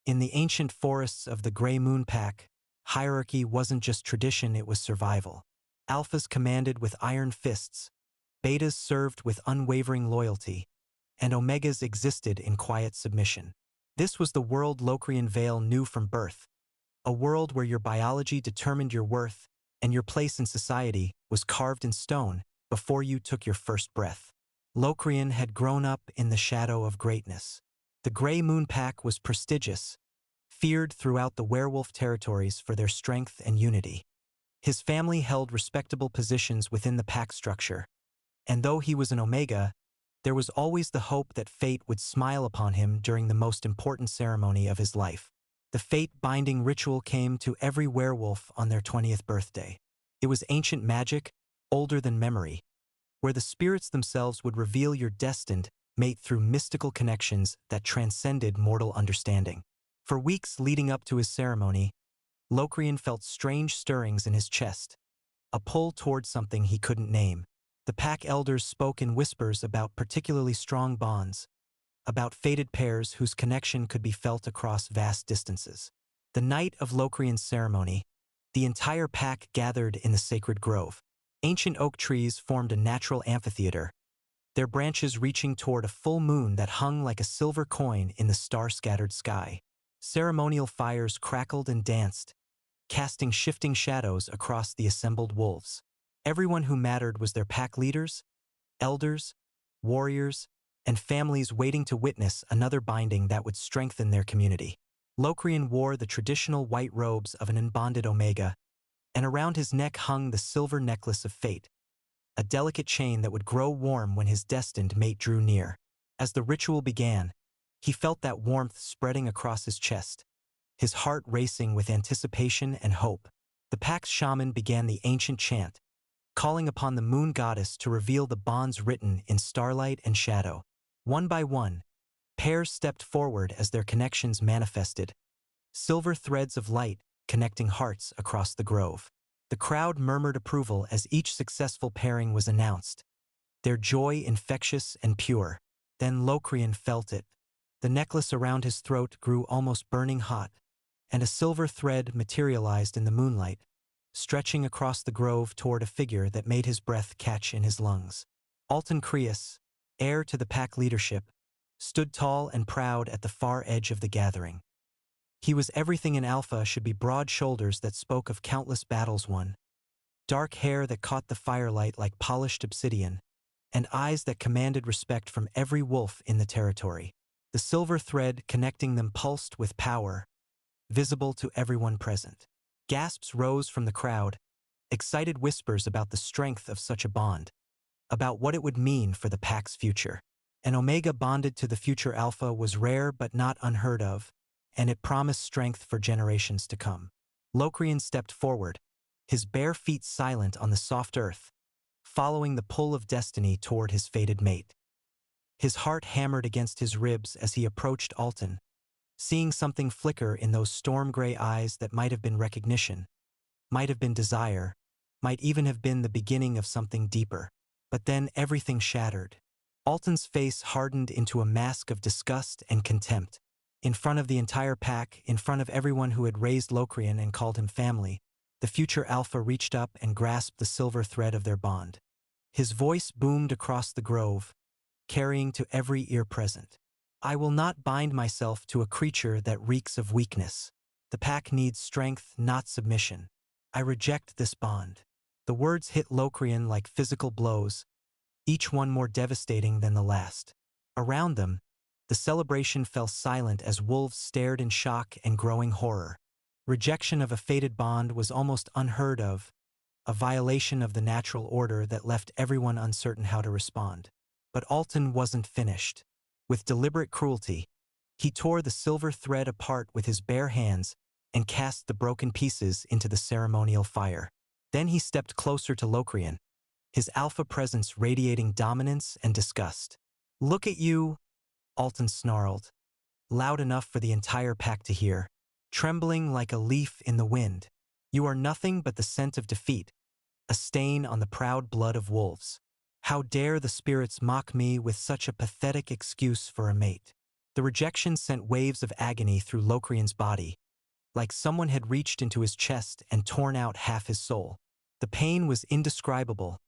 In the ancient forests of the Grey Moon Pack, hierarchy wasn't just tradition, it was survival. Alphas commanded with iron fists, betas served with unwavering loyalty, and omegas existed in quiet submission. This was the world Locrian Vale knew from birth, a world where your biology determined your worth and your place in society was carved in stone before you took your first breath. Locrian had grown up in the shadow of greatness. The Grey Moon Pack was prestigious, feared throughout the werewolf territories for their strength and unity. His family held respectable positions within the pack structure, and though he was an Omega, there was always the hope that fate would smile upon him during the most important ceremony of his life. The fate-binding ritual came to every werewolf on their 20th birthday. It was ancient magic, older than memory, where the spirits themselves would reveal your destined mate through mystical connections that transcended mortal understanding. For weeks leading up to his ceremony, Locrian felt strange stirrings in his chest, a pull toward something he couldn't name. The pack elders spoke in whispers about particularly strong bonds, about fated pairs whose connection could be felt across vast distances. The night of Locrian's ceremony, the entire pack gathered in the sacred grove. Ancient oak trees formed a natural amphitheater, their branches reaching toward a full moon that hung like a silver coin in the star-scattered sky. Ceremonial fires crackled and danced, casting shifting shadows across the assembled wolves. Everyone who mattered was their pack leaders, elders, warriors, and families waiting to witness another binding that would strengthen their community. Locrian wore the traditional white robes of an unbonded Omega, and around his neck hung the silver necklace of fate, a delicate chain that would grow warm when his destined mate drew near. As the ritual began, he felt that warmth spreading across his chest, his heart racing with anticipation and hope. The pack's shaman began the ancient chant, calling upon the moon goddess to reveal the bonds written in starlight and shadow. One by one, pairs stepped forward as their connections manifested, silver threads of light connecting hearts across the grove. The crowd murmured approval as each successful pairing was announced, their joy infectious and pure. Then Locrian felt it. The necklace around his throat grew almost burning hot, and a silver thread materialized in the moonlight, stretching across the grove toward a figure that made his breath catch in his lungs. Alton Creus, heir to the pack leadership, stood tall and proud at the far edge of the gathering. He was everything an alpha should be: broad shoulders that spoke of countless battles won, dark hair that caught the firelight like polished obsidian, and eyes that commanded respect from every wolf in the territory. The silver thread connecting them pulsed with power, visible to everyone present. Gasps rose from the crowd, excited whispers about the strength of such a bond, about what it would mean for the pack's future. An Omega bonded to the future Alpha was rare but not unheard of, and it promised strength for generations to come. Locrian stepped forward, his bare feet silent on the soft earth, following the pull of destiny toward his fated mate. His heart hammered against his ribs as he approached Alton, seeing something flicker in those storm-gray eyes that might have been recognition, might have been desire, might even have been the beginning of something deeper. But then everything shattered. Alton's face hardened into a mask of disgust and contempt. In front of the entire pack, in front of everyone who had raised Locrian and called him family, the future Alpha reached up and grasped the silver thread of their bond. His voice boomed across the grove, carrying to every ear present. I will not bind myself to a creature that reeks of weakness. The pack needs strength, not submission. I reject this bond. The words hit Locrian like physical blows, each one more devastating than the last. Around them, the celebration fell silent as wolves stared in shock and growing horror. Rejection of a fated bond was almost unheard of, a violation of the natural order that left everyone uncertain how to respond. But Alton wasn't finished. With deliberate cruelty, he tore the silver thread apart with his bare hands and cast the broken pieces into the ceremonial fire. Then he stepped closer to Locrian, his alpha presence radiating dominance and disgust. Look at you, Alton snarled, loud enough for the entire pack to hear, trembling like a leaf in the wind. You are nothing but the scent of defeat, a stain on the proud blood of wolves. How dare the spirits mock me with such a pathetic excuse for a mate? The rejection sent waves of agony through Locrian's body, like someone had reached into his chest and torn out half his soul. The pain was indescribable,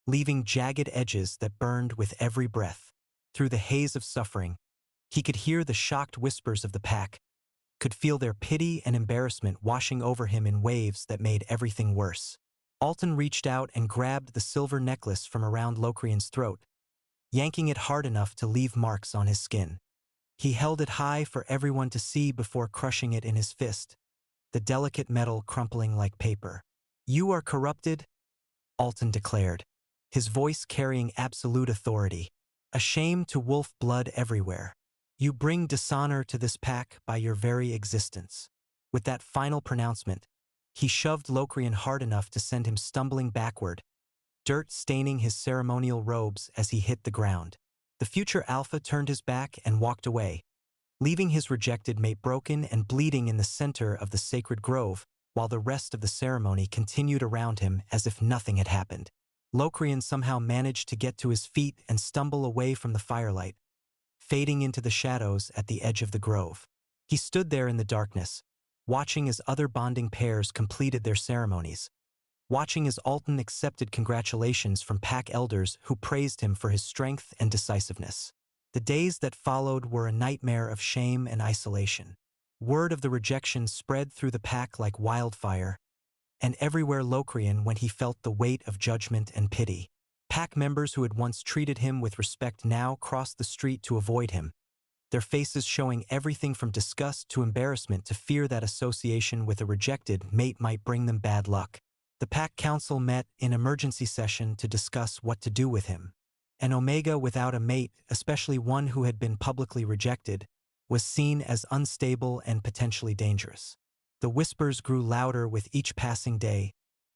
leaving jagged edges that burned with every breath. Through the haze of suffering, he could hear the shocked whispers of the pack, could feel their pity and embarrassment washing over him in waves that made everything worse. Alton reached out and grabbed the silver necklace from around Locrian's throat, yanking it hard enough to leave marks on his skin. He held it high for everyone to see before crushing it in his fist, the delicate metal crumpling like paper. "You are corrupted," Alton declared, his voice carrying absolute authority. "A shame to wolf blood everywhere. You bring dishonor to this pack by your very existence." With that final pronouncement, he shoved Locrian hard enough to send him stumbling backward, dirt staining his ceremonial robes as he hit the ground. The future Alpha turned his back and walked away, leaving his rejected mate broken and bleeding in the center of the sacred grove, while the rest of the ceremony continued around him as if nothing had happened. Locrian somehow managed to get to his feet and stumble away from the firelight, fading into the shadows at the edge of the grove. He stood there in the darkness, watching as other bonding pairs completed their ceremonies, watching as Alton accepted congratulations from pack elders who praised him for his strength and decisiveness. The days that followed were a nightmare of shame and isolation. Word of the rejection spread through the pack like wildfire, and everywhere Locrian went he felt the weight of judgment and pity. Pack members who had once treated him with respect now crossed the street to avoid him, their faces showing everything from disgust to embarrassment to fear that association with a rejected mate might bring them bad luck. The pack council met in emergency session to discuss what to do with him. An Omega without a mate, especially one who had been publicly rejected, was seen as unstable and potentially dangerous. The whispers grew louder with each passing day,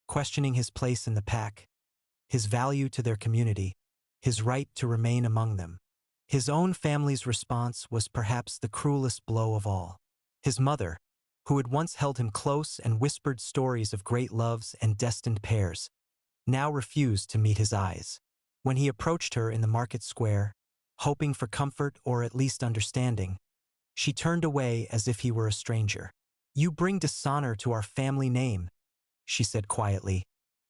questioning his place in the pack, his value to their community, his right to remain among them. His own family's response was perhaps the cruelest blow of all. His mother, who had once held him close and whispered stories of great loves and destined pairs, now refused to meet his eyes. When he approached her in the market square, hoping for comfort or at least understanding, she turned away as if he were a stranger. "You bring dishonor to our family name," she said quietly,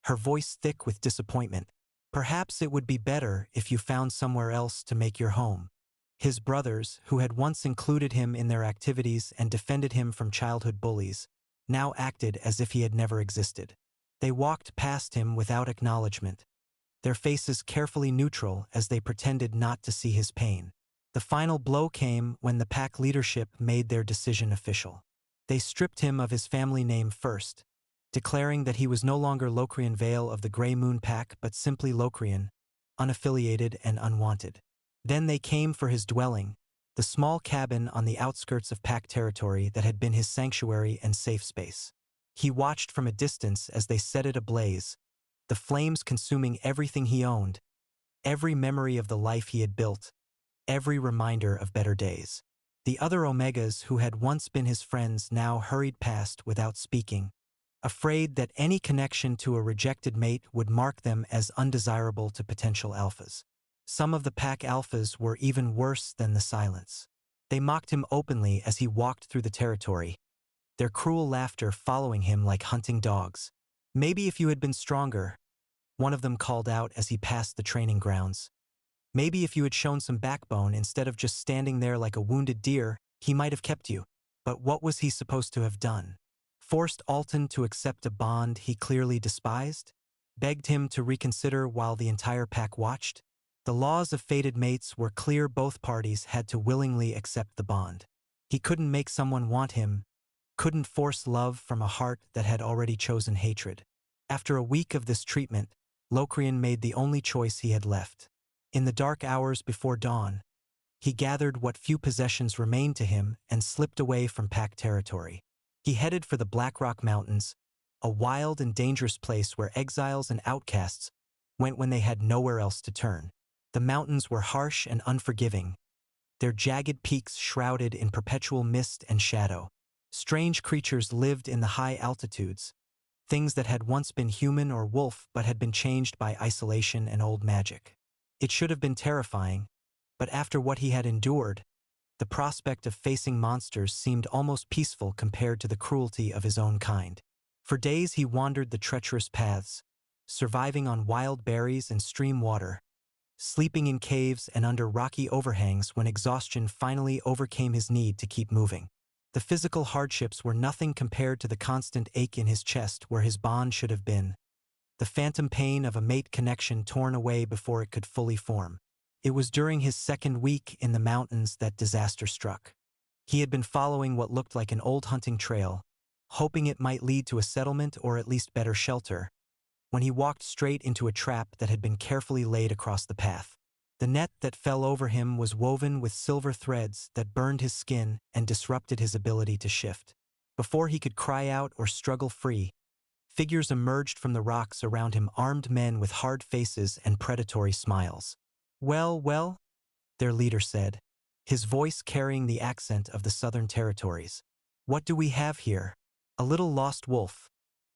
her voice thick with disappointment. "Perhaps it would be better if you found somewhere else to make your home." His brothers, who had once included him in their activities and defended him from childhood bullies, now acted as if he had never existed. They walked past him without acknowledgement, their faces carefully neutral as they pretended not to see his pain. The final blow came when the pack leadership made their decision official. They stripped him of his family name first, declaring that he was no longer Locrian Vale of the Grey Moon Pack but simply Locrian, unaffiliated and unwanted. Then they came for his dwelling, the small cabin on the outskirts of pack territory that had been his sanctuary and safe space. He watched from a distance as they set it ablaze, the flames consuming everything he owned, every memory of the life he had built, every reminder of better days. The other Omegas who had once been his friends now hurried past without speaking, afraid that any connection to a rejected mate would mark them as undesirable to potential alphas. Some of the pack alphas were even worse than the silence. They mocked him openly as he walked through the territory, their cruel laughter following him like hunting dogs. "Maybe if you had been stronger," one of them called out as he passed the training grounds. "Maybe if you had shown some backbone instead of just standing there like a wounded deer, he might have kept you." But what was he supposed to have done? Forced Alton to accept a bond he clearly despised? Begged him to reconsider while the entire pack watched? The laws of fated mates were clear. Both parties had to willingly accept the bond. He couldn't make someone want him, couldn't force love from a heart that had already chosen hatred. After a week of this treatment, Locrian made the only choice he had left. In the dark hours before dawn, he gathered what few possessions remained to him and slipped away from pack territory. He headed for the Black Rock Mountains, a wild and dangerous place where exiles and outcasts went when they had nowhere else to turn. The mountains were harsh and unforgiving, their jagged peaks shrouded in perpetual mist and shadow. Strange creatures lived in the high altitudes, things that had once been human or wolf but had been changed by isolation and old magic. It should have been terrifying, but after what he had endured, The prospect of facing monsters seemed almost peaceful compared to the cruelty of his own kind. For days he wandered the treacherous paths, surviving on wild berries and stream water, sleeping in caves and under rocky overhangs when exhaustion finally overcame his need to keep moving. The physical hardships were nothing compared to the constant ache in his chest where his bond should have been, the phantom pain of a mate connection torn away before it could fully form. It was during his second week in the mountains that disaster struck. He had been following what looked like an old hunting trail, hoping it might lead to a settlement or at least better shelter, when he walked straight into a trap that had been carefully laid across the path. The net that fell over him was woven with silver threads that burned his skin and disrupted his ability to shift. Before he could cry out or struggle free, figures emerged from the rocks around him, armed men with hard faces and predatory smiles. "Well, well," their leader said, his voice carrying the accent of the southern territories. "What do we have here? A little lost wolf,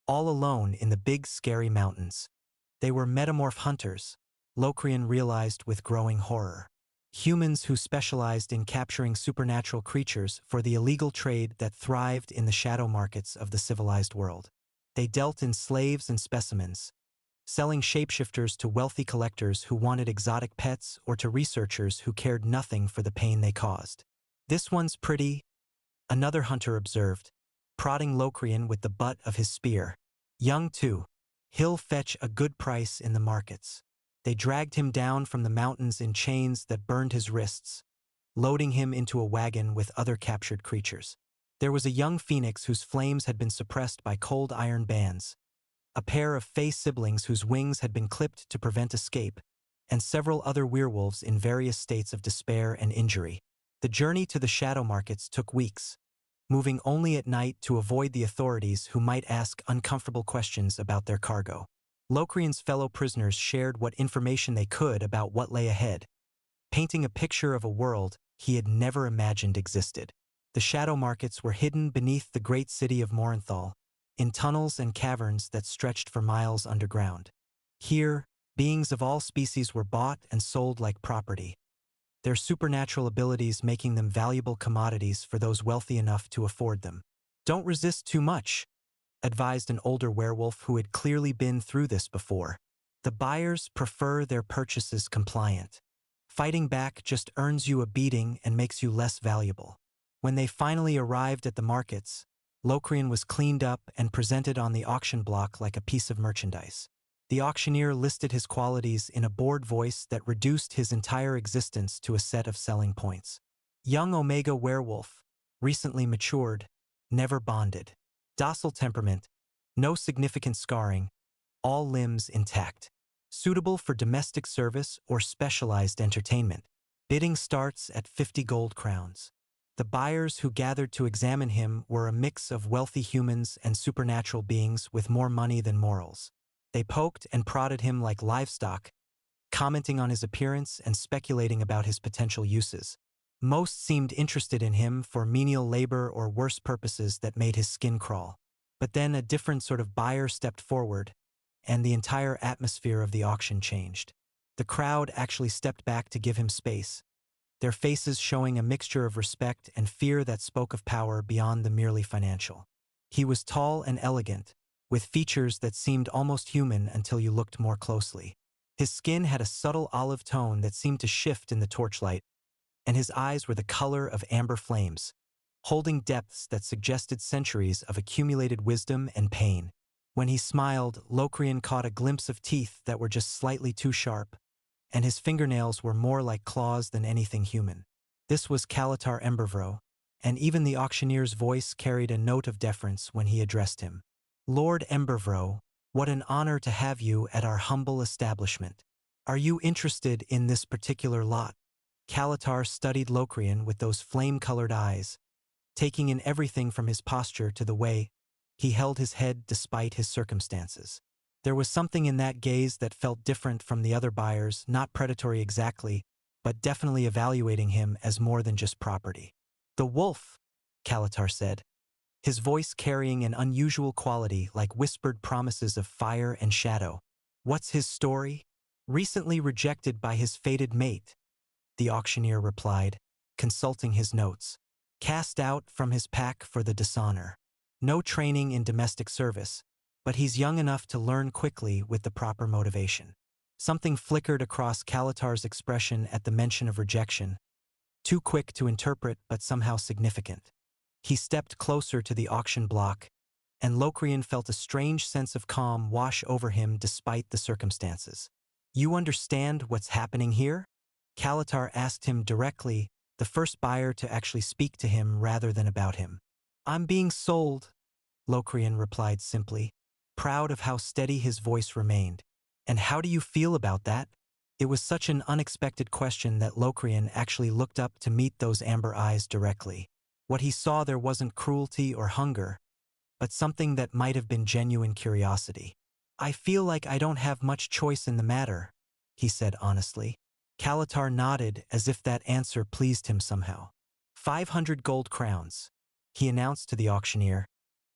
all alone in the big scary mountains." They were metamorph hunters, Locrian realized with growing horror. Humans who specialized in capturing supernatural creatures for the illegal trade that thrived in the shadow markets of the civilized world. They dealt in slaves and specimens, selling shapeshifters to wealthy collectors who wanted exotic pets or to researchers who cared nothing for the pain they caused. "This one's pretty," another hunter observed, prodding Locrian with the butt of his spear. "Young too. He'll fetch a good price in the markets." They dragged him down from the mountains in chains that burned his wrists, loading him into a wagon with other captured creatures. There was a young phoenix whose flames had been suppressed by cold iron bands, a pair of fey siblings whose wings had been clipped to prevent escape, and several other werewolves in various states of despair and injury. The journey to the shadow markets took weeks, moving only at night to avoid the authorities who might ask uncomfortable questions about their cargo. Locrian's fellow prisoners shared what information they could about what lay ahead, painting a picture of a world he had never imagined existed. The shadow markets were hidden beneath the great city of Morinthal, in tunnels and caverns that stretched for miles underground. Here, beings of all species were bought and sold like property, their supernatural abilities making them valuable commodities for those wealthy enough to afford them. "Don't resist too much," advised an older werewolf who had clearly been through this before. "The buyers prefer their purchases compliant. Fighting back just earns you a beating and makes you less valuable." When they finally arrived at the markets, Locrian was cleaned up and presented on the auction block like a piece of merchandise. The auctioneer listed his qualities in a bored voice that reduced his entire existence to a set of selling points. Young Omega werewolf, recently matured, never bonded. Docile temperament, no significant scarring, all limbs intact. Suitable for domestic service or specialized entertainment. Bidding starts at 50 gold crowns. The buyers who gathered to examine him were a mix of wealthy humans and supernatural beings with more money than morals. They poked and prodded him like livestock, commenting on his appearance and speculating about his potential uses. Most seemed interested in him for menial labor or worse purposes that made his skin crawl. But then a different sort of buyer stepped forward, and the entire atmosphere of the auction changed. The crowd actually stepped back to give him space, their faces showing a mixture of respect and fear that spoke of power beyond the merely financial. He was tall and elegant, with features that seemed almost human until you looked more closely. His skin had a subtle olive tone that seemed to shift in the torchlight, and his eyes were the color of amber flames, holding depths that suggested centuries of accumulated wisdom and pain. When he smiled, Locrian caught a glimpse of teeth that were just slightly too sharp, and his fingernails were more like claws than anything human. This was Kalatar Embervro, and even the auctioneer's voice carried a note of deference when he addressed him. "Lord Embervro, what an honor to have you at our humble establishment. Are you interested in this particular lot?" Kalatar studied Locrian with those flame-colored eyes, taking in everything from his posture to the way he held his head despite his circumstances. There was something in that gaze that felt different from the other buyers, not predatory exactly, but definitely evaluating him as more than just property. "The wolf," Kalatar said, his voice carrying an unusual quality like whispered promises of fire and shadow. "What's his story?" "Recently rejected by his fated mate," the auctioneer replied, consulting his notes. Cast out from his pack for the dishonor. No training in domestic service, but he's young enough to learn quickly with the proper motivation. Something flickered across Kalatar's expression at the mention of rejection, too quick to interpret but somehow significant. He stepped closer to the auction block, and Locrian felt a strange sense of calm wash over him despite the circumstances. "You understand what's happening here?" Kalatar asked him directly, the first buyer to actually speak to him rather than about him. "I'm being sold," Locrian replied simply, proud of how steady his voice remained. "And how do you feel about that?" It was such an unexpected question that Locrian actually looked up to meet those amber eyes directly. What he saw there wasn't cruelty or hunger, but something that might have been genuine curiosity. "I feel like I don't have much choice in the matter," he said honestly. Kalatar nodded as if that answer pleased him somehow. 500 gold crowns, he announced to the auctioneer,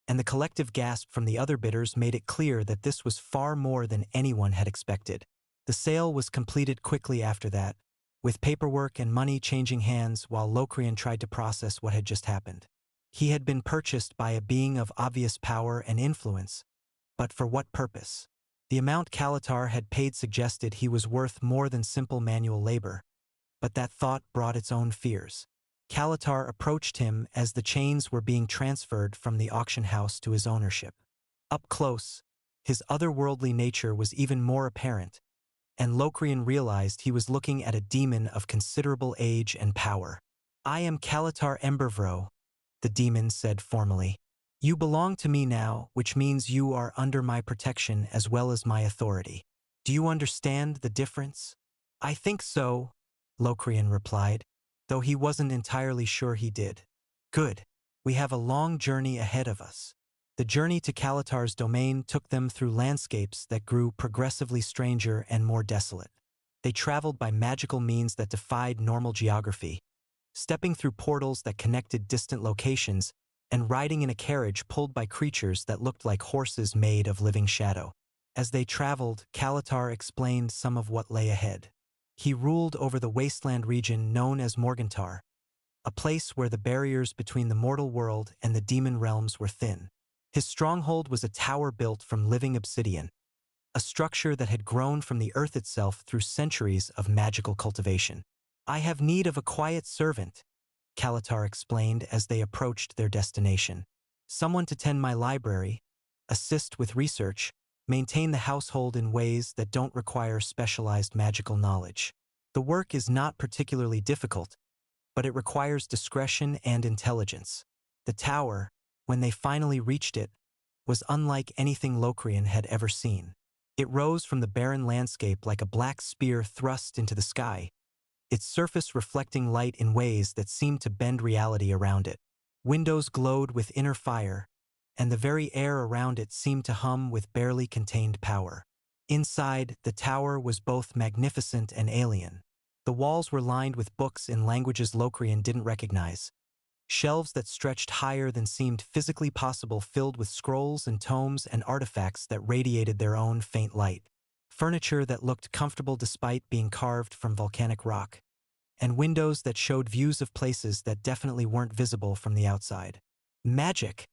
and the collective gasp from the other bidders made it clear that this was far more than anyone had expected. The sale was completed quickly after that, with paperwork and money changing hands while Locrian tried to process what had just happened. He had been purchased by a being of obvious power and influence, but for what purpose? The amount Kalatar had paid suggested he was worth more than simple manual labor, but that thought brought its own fears. Kalatar approached him as the chains were being transferred from the auction house to his ownership. Up close, his otherworldly nature was even more apparent, and Locrian realized he was looking at a demon of considerable age and power. "I am Kalatar Embervro," the demon said formally. "You belong to me now, which means you are under my protection as well as my authority. Do you understand the difference?" "I think so," Locrian replied, though he wasn't entirely sure he did. "Good. We have a long journey ahead of us." The journey to Kalatar's domain took them through landscapes that grew progressively stranger and more desolate. They traveled by magical means that defied normal geography, stepping through portals that connected distant locations and riding in a carriage pulled by creatures that looked like horses made of living shadow. As they traveled, Kalatar explained some of what lay ahead. He ruled over the wasteland region known as Morgantar, a place where the barriers between the mortal world and the demon realms were thin. His stronghold was a tower built from living obsidian, a structure that had grown from the earth itself through centuries of magical cultivation. "I have need of a quiet servant," Kalatar explained as they approached their destination. "Someone to tend my library, assist with research, maintain the household in ways that don't require specialized magical knowledge. The work is not particularly difficult, but it requires discretion and intelligence." The tower, when they finally reached it, was unlike anything Locrian had ever seen. It rose from the barren landscape like a black spear thrust into the sky, its surface reflecting light in ways that seemed to bend reality around it. Windows glowed with inner fire, and the very air around it seemed to hum with barely contained power. Inside, the tower was both magnificent and alien. The walls were lined with books in languages Locrian didn't recognize, shelves that stretched higher than seemed physically possible filled with scrolls and tomes and artifacts that radiated their own faint light, furniture that looked comfortable despite being carved from volcanic rock, and windows that showed views of places that definitely weren't visible from the outside. "Magic,"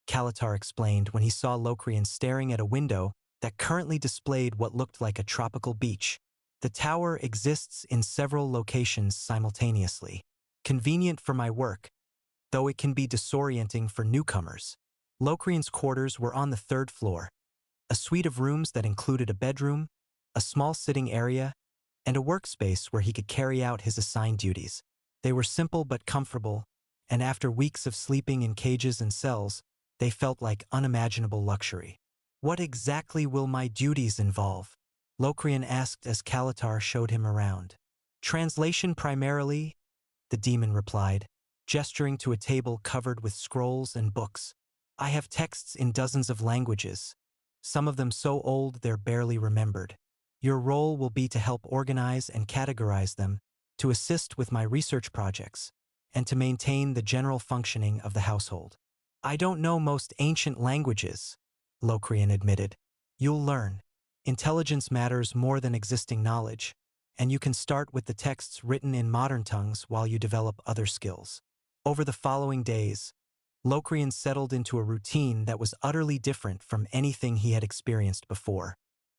Kalatar explained when he saw Locrian staring at a window that currently displayed what looked like a tropical beach. "The tower exists in several locations simultaneously. Convenient for my work, though it can be disorienting for newcomers." Locrian's quarters were on the third floor, a suite of rooms that included a bedroom, a small sitting area, and a workspace where he could carry out his assigned duties. They were simple but comfortable, and after weeks of sleeping in cages and cells, they felt like unimaginable luxury. "What exactly will my duties involve?" Locrian asked as Kalatar showed him around. "Translation primarily," the demon replied, gesturing to a table covered with scrolls and books. "I have texts in dozens of languages, some of them so old they're barely remembered. Your role will be to help organize and categorize them, to assist with my research projects, and to maintain the general functioning of the household." "I don't know most ancient languages," Locrian admitted. "You'll learn. Intelligence matters more than existing knowledge, and you can start with the texts written in modern tongues while you develop other skills. Over the following days, Locrian settled into a routine that was utterly different from anything he had experienced before.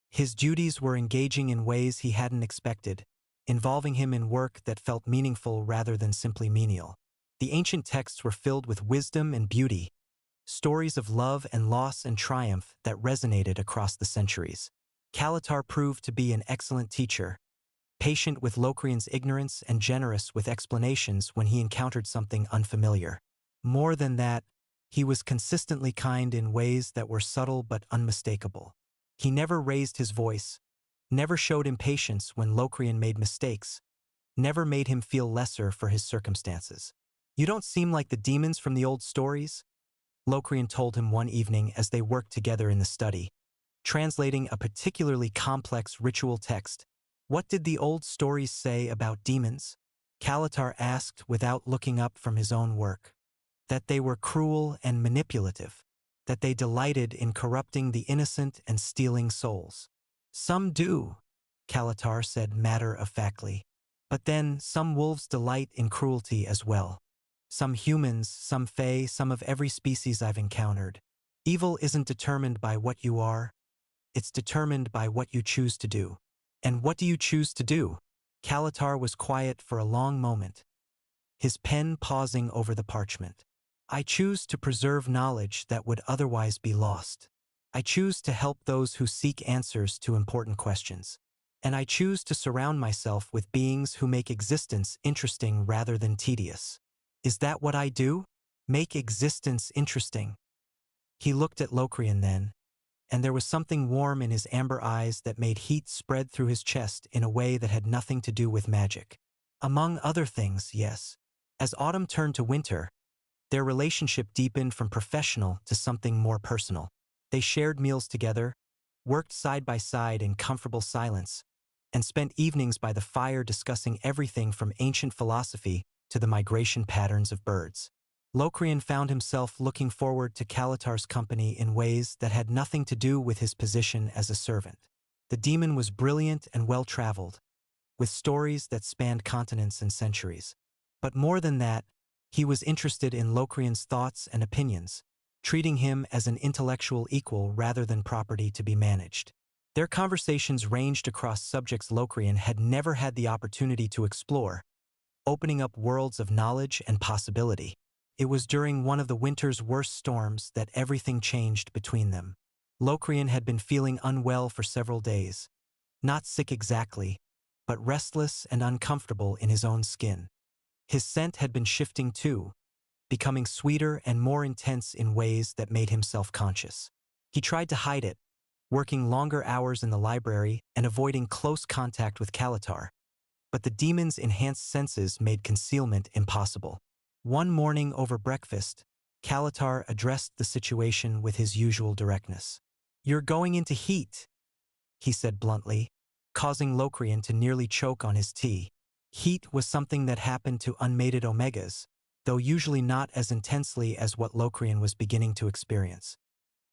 His duties were engaging in ways he hadn't expected, involving him in work that felt meaningful rather than simply menial. The ancient texts were filled with wisdom and beauty, stories of love and loss and triumph that resonated across the centuries. Kalatar proved to be an excellent teacher, patient with Locrian's ignorance and generous with explanations when he encountered something unfamiliar. More than that, he was consistently kind in ways that were subtle but unmistakable. He never raised his voice, never showed impatience when Locrian made mistakes, never made him feel lesser for his circumstances. "You don't seem like the demons from the old stories," Locrian told him one evening as they worked together in the study, translating a particularly complex ritual text. "What did the old stories say about demons?" Kalatar asked without looking up from his own work. "That they were cruel and manipulative, that they delighted in corrupting the innocent and stealing souls." "Some do," Kalatar said matter-of-factly. "But then some wolves delight in cruelty as well. Some humans, some fae, some of every species I've encountered. Evil isn't determined by what you are, it's determined by what you choose to do." "And what do you choose to do?" Kalatar was quiet for a long moment, his pen pausing over the parchment. "I choose to preserve knowledge that would otherwise be lost. I choose to help those who seek answers to important questions. And I choose to surround myself with beings who make existence interesting rather than tedious." "Is that what I do? Make existence interesting?" He looked at Locrian then, and there was something warm in his amber eyes that made heat spread through his chest in a way that had nothing to do with magic. "Among other things, yes." As autumn turned to winter, their relationship deepened from professional to something more personal. They shared meals together, worked side by side in comfortable silence, and spent evenings by the fire discussing everything from ancient philosophy to the migration patterns of birds. Locrian found himself looking forward to Kalatar's company in ways that had nothing to do with his position as a servant. The demon was brilliant and well-traveled, with stories that spanned continents and centuries. But more than that, he was interested in Locrian's thoughts and opinions, treating him as an intellectual equal rather than property to be managed. Their conversations ranged across subjects Locrian had never had the opportunity to explore, opening up worlds of knowledge and possibility. It was during one of the winter's worst storms that everything changed between them. Locrian had been feeling unwell for several days, not sick exactly, but restless and uncomfortable in his own skin. His scent had been shifting too, becoming sweeter and more intense in ways that made him self-conscious. He tried to hide it, working longer hours in the library and avoiding close contact with Kalatar, but the demon's enhanced senses made concealment impossible. One morning over breakfast, Kalatar addressed the situation with his usual directness. "You're going into heat," he said bluntly, causing Locrian to nearly choke on his tea. Heat was something that happened to unmated omegas, though usually not as intensely as what Locrian was beginning to experience.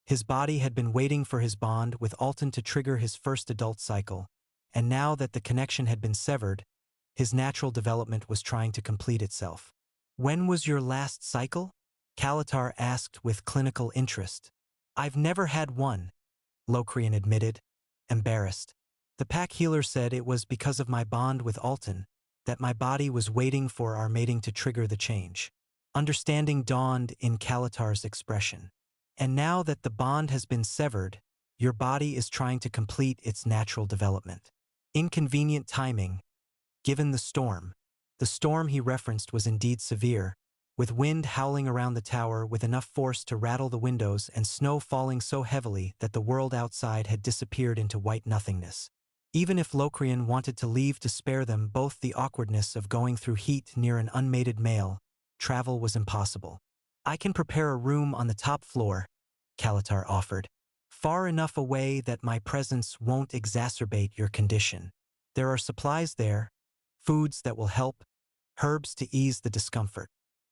His body had been waiting for his bond with Alton to trigger his first adult cycle, and now that the connection had been severed, his natural development was trying to complete itself. "When was your last cycle?" Kalatar asked with clinical interest. "I've never had one," Locrian admitted, embarrassed. "The pack healer said it was because of my bond with Alton, that my body was waiting for our mating to trigger the change." Understanding dawned in Kalatar's expression. "And now that the bond has been severed, your body is trying to complete its natural development." Inconvenient timing, given the storm. The storm he referenced was indeed severe, with wind howling around the tower with enough force to rattle the windows and snow falling so heavily that the world outside had disappeared into white nothingness. Even if Locrian wanted to leave to spare them both the awkwardness of going through heat near an unmated male, travel was impossible. "I can prepare a room on the top floor," Kalatar offered, "far enough away that my presence won't exacerbate your condition. There are supplies there, foods that will help, herbs to ease the discomfort."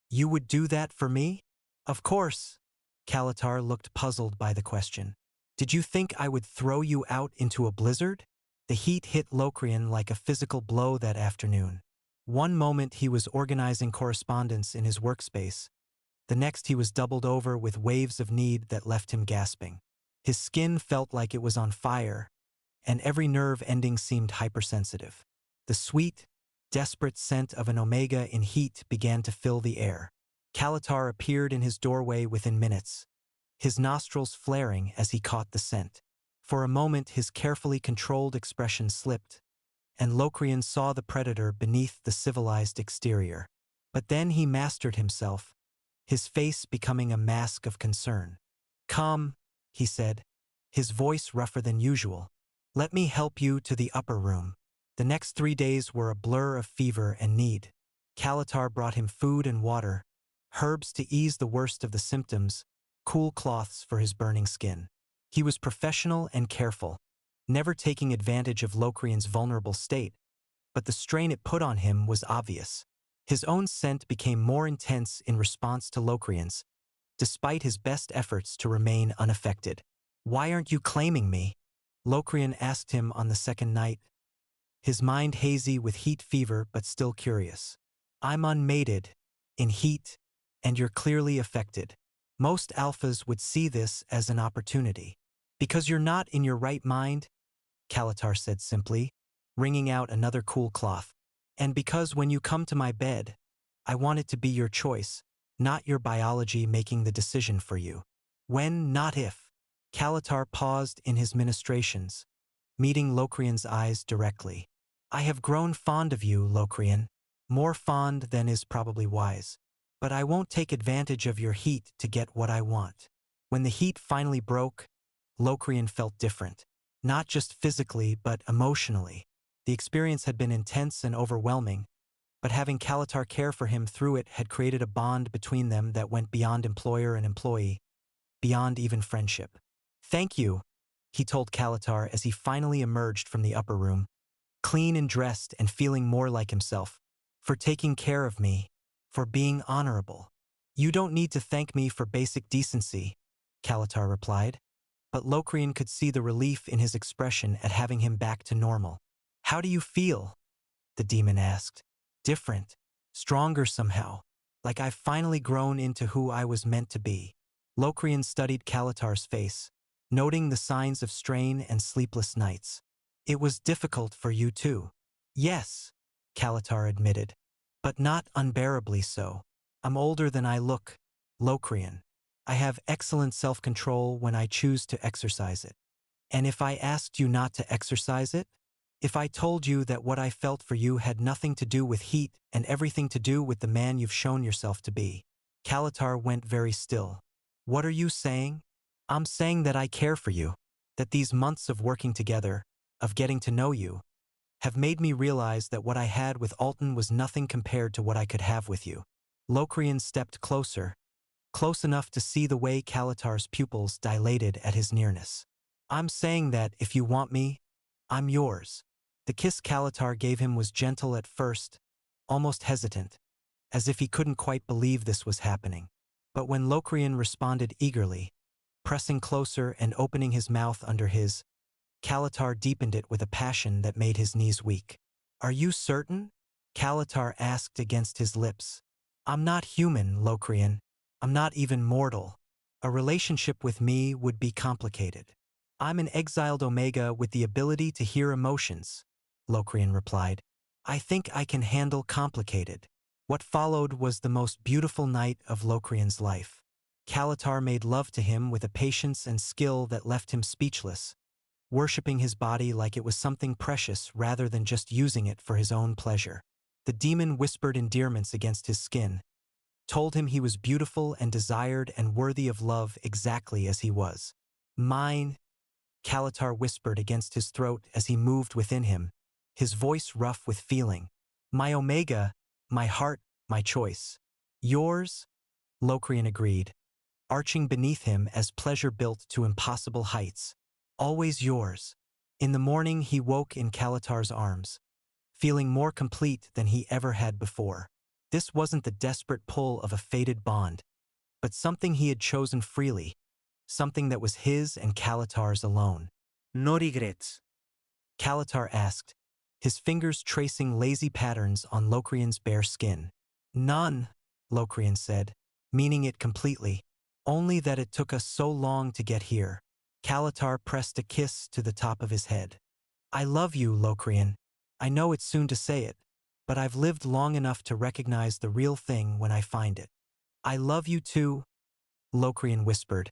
"You would do that for me?" "Of course." Kalatar looked puzzled by the question. "Did you think I would throw you out into a blizzard?" The heat hit Locrian like a physical blow that afternoon. One moment he was organizing correspondence in his workspace. The next he was doubled over with waves of need that left him gasping. His skin felt like it was on fire, and every nerve ending seemed hypersensitive. The sweet, desperate scent of an omega in heat began to fill the air. Kalatar appeared in his doorway within minutes, his nostrils flaring as he caught the scent. For a moment his carefully controlled expression slipped, and Locrian saw the predator beneath the civilized exterior. But then he mastered himself, his face becoming a mask of concern. "Come," he said, his voice rougher than usual. "Let me help you to the upper room." The next 3 days were a blur of fever and need. Kalatar brought him food and water, herbs to ease the worst of the symptoms, cool cloths for his burning skin. He was professional and careful, never taking advantage of Locrian's vulnerable state, but the strain it put on him was obvious. His own scent became more intense in response to Locrian's, despite his best efforts to remain unaffected. "Why aren't you claiming me?" Locrian asked him on the second night, his mind hazy with heat fever but still curious. "I'm unmated, in heat, and you're clearly affected. Most alphas would see this as an opportunity. Because you're not in your right mind," Kalatar said simply, wringing out another cool cloth. "And because when you come to my bed, I want it to be your choice, not your biology making the decision for you. When, not if." Kalatar paused in his ministrations, meeting Locrian's eyes directly. "I have grown fond of you, Locrian, more fond than is probably wise. But I won't take advantage of your heat to get what I want." When the heat finally broke, Locrian felt different, not just physically but emotionally. The experience had been intense and overwhelming, but having Kalatar care for him through it had created a bond between them that went beyond employer and employee, beyond even friendship. "Thank you," he told Kalatar as he finally emerged from the upper room, clean and dressed and feeling more like himself, "for taking care of me, for being honorable." "You don't need to thank me for basic decency," Kalatar replied, but Locrian could see the relief in his expression at having him back to normal. "How do you feel?" the demon asked. "Different, stronger somehow, like I've finally grown into who I was meant to be." Locrian studied Kalatar's face, noting the signs of strain and sleepless nights. "It was difficult for you too." "Yes," Kalatar admitted, "but not unbearably so. I'm older than I look, Locrian. I have excellent self-control when I choose to exercise it. And if I asked you not to exercise it? If I told you that what I felt for you had nothing to do with heat and everything to do with the man you've shown yourself to be?" Kalatar went very still. "What are you saying?" "I'm saying that I care for you, that these months of working together, of getting to know you, have made me realize that what I had with Alton was nothing compared to what I could have with you." Locrian stepped closer, close enough to see the way Kalatar's pupils dilated at his nearness. "I'm saying that if you want me, I'm yours." The kiss Kalatar gave him was gentle at first, almost hesitant, as if he couldn't quite believe this was happening. But when Locrian responded eagerly, pressing closer and opening his mouth under his, Kalatar deepened it with a passion that made his knees weak. "Are you certain?" Kalatar asked against his lips. "I'm not human, Locrian. I'm not even mortal. A relationship with me would be complicated. I'm an exiled Omega with the ability to hear emotions," Locrian replied. "I think I can handle complicated." What followed was the most beautiful night of Locrian's life. Kalatar made love to him with a patience and skill that left him speechless, worshipping his body like it was something precious rather than just using it for his own pleasure. The demon whispered endearments against his skin, told him he was beautiful and desired and worthy of love exactly as he was. "Mine," Kalatar whispered against his throat as he moved within him, his voice rough with feeling. "My Omega, my heart, my choice." "Yours?" Locrian agreed, arching beneath him as pleasure built to impossible heights. "Always yours." In the morning he woke in Kalatar's arms, feeling more complete than he ever had before. This wasn't the desperate pull of a fated bond, but something he had chosen freely, something that was his and Kalatar's alone. No regrets. Kalatar asked, his fingers tracing lazy patterns on Locrian's bare skin. None, Locrian said, meaning it completely. Only that it took us so long to get here. Kalatar pressed a kiss to the top of his head. I love you, Locrian. I know it's soon to say it, but I've lived long enough to recognize the real thing when I find it. I love you too, Locrian whispered,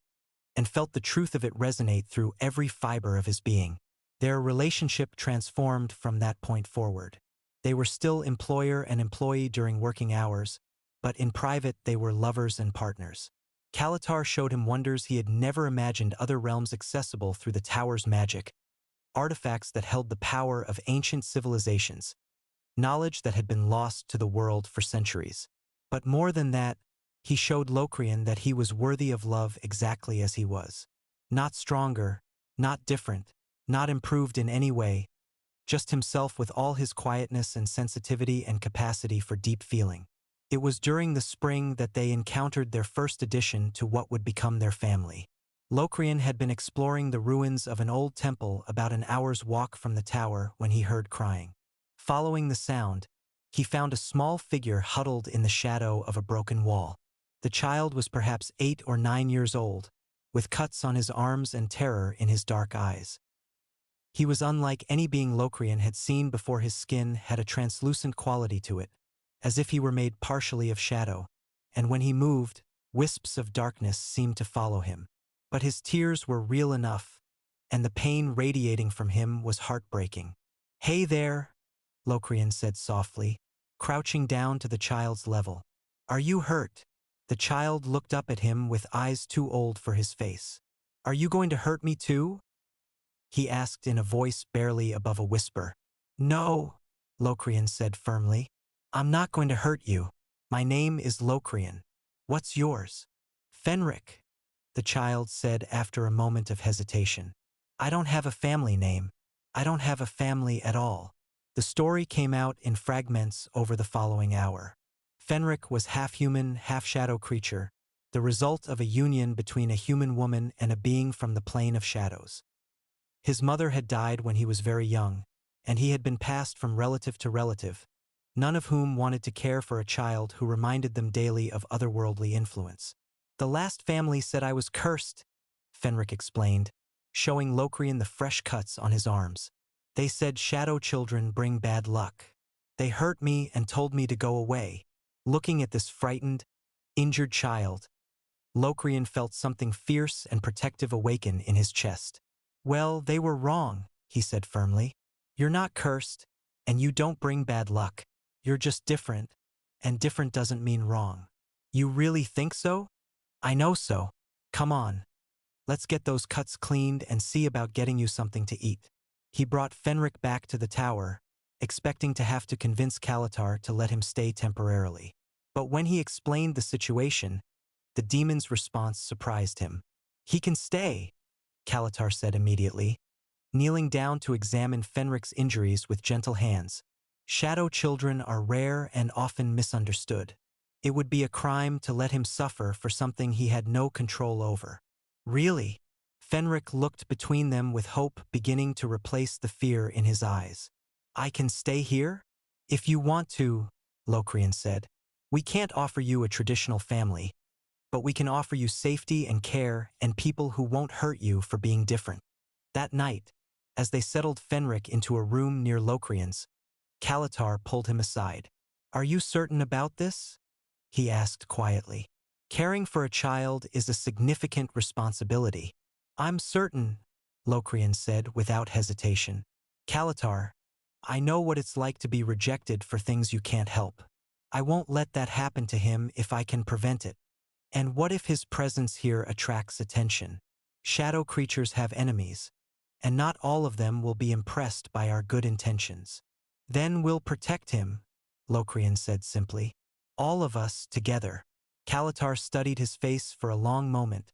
and felt the truth of it resonate through every fiber of his being. Their relationship transformed from that point forward. They were still employer and employee during working hours, but in private they were lovers and partners. Kalatar showed him wonders he had never imagined, other realms accessible through the tower's magic, artifacts that held the power of ancient civilizations, knowledge that had been lost to the world for centuries. But more than that, he showed Locrian that he was worthy of love exactly as he was. Not stronger, not different, not improved in any way, just himself with all his quietness and sensitivity and capacity for deep feeling. It was during the spring that they encountered their first addition to what would become their family. Locrian had been exploring the ruins of an old temple about an hour's walk from the tower when he heard crying. Following the sound, he found a small figure huddled in the shadow of a broken wall. The child was perhaps 8 or 9 years old, with cuts on his arms and terror in his dark eyes. He was unlike any being Locrian had seen before. His skin had a translucent quality to it, as if he were made partially of shadow, and when he moved, wisps of darkness seemed to follow him. But his tears were real enough, and the pain radiating from him was heartbreaking. Hey there, Locrian said softly, crouching down to the child's level. Are you hurt? The child looked up at him with eyes too old for his face. Are you going to hurt me too? He asked in a voice barely above a whisper. No, Locrian said firmly. I'm not going to hurt you. My name is Locrian. What's yours? Fenric, the child said after a moment of hesitation. I don't have a family name. I don't have a family at all. The story came out in fragments over the following hour. Fenric was half-human, half-shadow creature, the result of a union between a human woman and a being from the plane of shadows. His mother had died when he was very young, and he had been passed from relative to relative, none of whom wanted to care for a child who reminded them daily of otherworldly influence. The last family said I was cursed, Fenric explained, showing Locrian the fresh cuts on his arms. They said shadow children bring bad luck. They hurt me and told me to go away. Looking at this frightened, injured child, Locrian felt something fierce and protective awaken in his chest. Well, they were wrong, he said firmly. You're not cursed, and you don't bring bad luck. You're just different, and different doesn't mean wrong. You really think so? I know so. Come on. Let's get those cuts cleaned and see about getting you something to eat. He brought Fenric back to the tower, expecting to have to convince Kalatar to let him stay temporarily. But when he explained the situation, the demon's response surprised him. He can stay, Kalatar said immediately, kneeling down to examine Fenric's injuries with gentle hands. Shadow children are rare and often misunderstood. It would be a crime to let him suffer for something he had no control over. Really? Fenric looked between them with hope beginning to replace the fear in his eyes. I can stay here? If you want to, Locrian said. We can't offer you a traditional family, but we can offer you safety and care and people who won't hurt you for being different. That night, as they settled Fenric into a room near Locrian's, Kalatar pulled him aside. Are you certain about this? He asked quietly. Caring for a child is a significant responsibility. I'm certain, Locrian said without hesitation. Kalatar, I know what it's like to be rejected for things you can't help. I won't let that happen to him if I can prevent it. And what if his presence here attracts attention? Shadow creatures have enemies, and not all of them will be impressed by our good intentions. Then we'll protect him, Locrian said simply. All of us together. Kalatar studied his face for a long moment,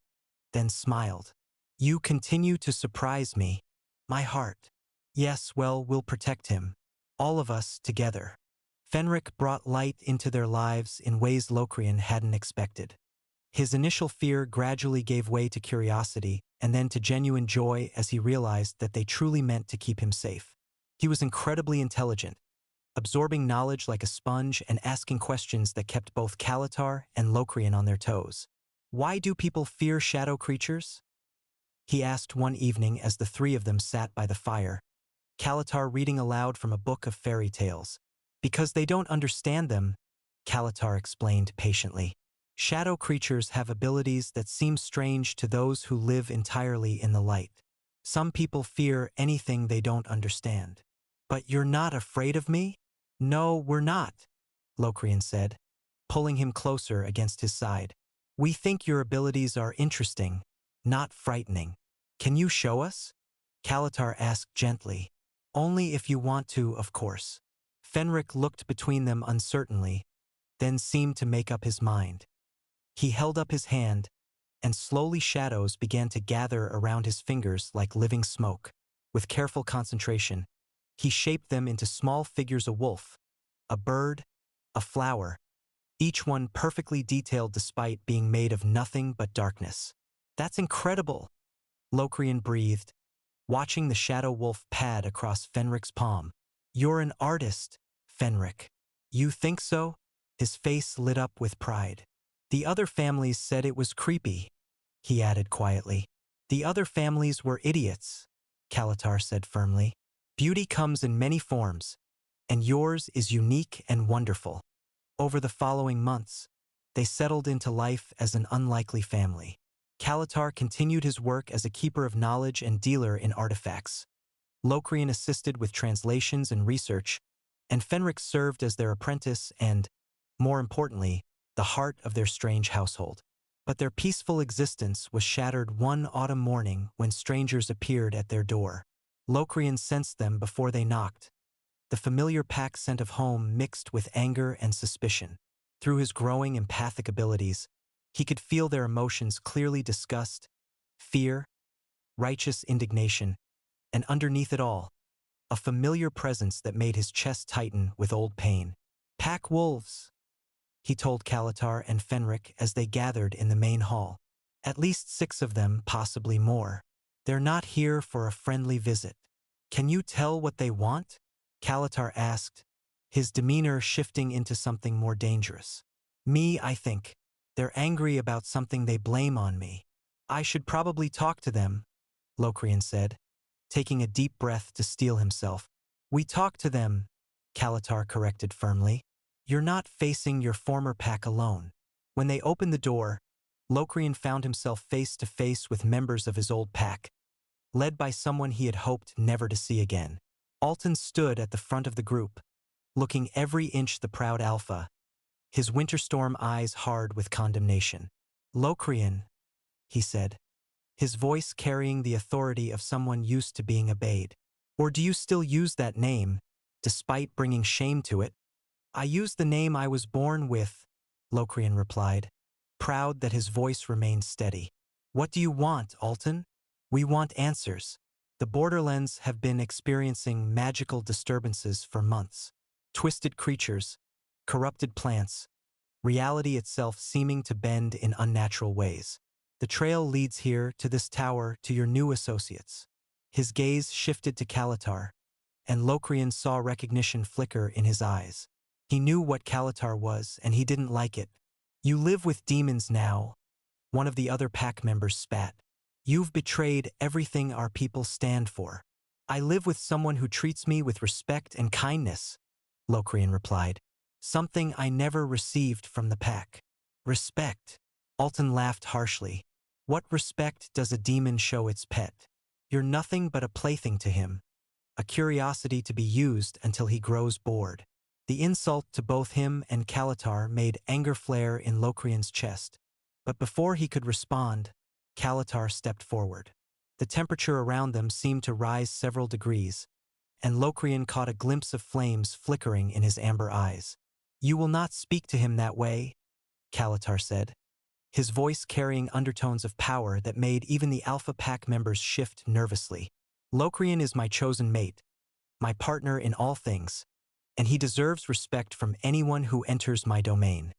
then smiled. You continue to surprise me. My heart. Yes, well, we'll protect him. All of us together. Fenric brought light into their lives in ways Locrian hadn't expected. His initial fear gradually gave way to curiosity and then to genuine joy as he realized that they truly meant to keep him safe. He was incredibly intelligent, absorbing knowledge like a sponge and asking questions that kept both Kalatar and Locrian on their toes. Why do people fear shadow creatures? He asked one evening as the three of them sat by the fire, Kalatar reading aloud from a book of fairy tales. Because they don't understand them, Kalatar explained patiently. Shadow creatures have abilities that seem strange to those who live entirely in the light. Some people fear anything they don't understand. But you're not afraid of me? No, we're not, Locrian said, pulling him closer against his side. We think your abilities are interesting, not frightening. Can you show us? Kalatar asked gently. Only if you want to, of course. Fenric looked between them uncertainly, then seemed to make up his mind. He held up his hand, and slowly shadows began to gather around his fingers like living smoke. With careful concentration, he shaped them into small figures: a wolf, a bird, a flower, each one perfectly detailed despite being made of nothing but darkness. That's incredible, Locrian breathed, watching the shadow wolf pad across Fenric's palm. You're an artist, Fenric. You think so? His face lit up with pride. The other families said it was creepy, he added quietly. The other families were idiots, Kalatar said firmly. Beauty comes in many forms, and yours is unique and wonderful. Over the following months, they settled into life as an unlikely family. Kalatar continued his work as a keeper of knowledge and dealer in artifacts. Locrian assisted with translations and research, and Fenric served as their apprentice and, more importantly, the heart of their strange household. But their peaceful existence was shattered one autumn morning when strangers appeared at their door. Locrian sensed them before they knocked. The familiar pack scent of home mixed with anger and suspicion. Through his growing empathic abilities, he could feel their emotions clearly: disgust, fear, righteous indignation, and underneath it all, a familiar presence that made his chest tighten with old pain. Pack wolves, he told Kalatar and Fenric as they gathered in the main hall. At least 6 of them, possibly more. They're not here for a friendly visit. Can you tell what they want? Kalatar asked, his demeanor shifting into something more dangerous. Me, I think. They're angry about something they blame on me. I should probably talk to them, Locrian said, taking a deep breath to steel himself. We talk to them, Kalatar corrected firmly. You're not facing your former pack alone. When they opened the door, Locrian found himself face to face with members of his old pack, led by someone he had hoped never to see again. Alton stood at the front of the group, looking every inch the proud alpha, his winterstorm eyes hard with condemnation. Locrian, he said, his voice carrying the authority of someone used to being obeyed. Or do you still use that name, despite bringing shame to it? I use the name I was born with, Locrian replied, proud that his voice remained steady. What do you want, Alton? We want answers. The Borderlands have been experiencing magical disturbances for months. Twisted creatures, corrupted plants, reality itself seeming to bend in unnatural ways. The trail leads here, to this tower, to your new associates. His gaze shifted to Kalatar, and Locrian saw recognition flicker in his eyes. He knew what Kalatar was, and he didn't like it. You live with demons now, one of the other pack members spat. You've betrayed everything our people stand for. I live with someone who treats me with respect and kindness, Locrian replied. Something I never received from the pack. Respect. Alton laughed harshly. What respect does a demon show its pet? You're nothing but a plaything to him, a curiosity to be used until he grows bored. The insult to both him and Kalatar made anger flare in Locrian's chest. But before he could respond, Kalatar stepped forward. The temperature around them seemed to rise several degrees, and Locrian caught a glimpse of flames flickering in his amber eyes. You will not speak to him that way, Kalatar said, his voice carrying undertones of power that made even the Alpha Pack members shift nervously. Locrian is my chosen mate, my partner in all things, and he deserves respect from anyone who enters my domain.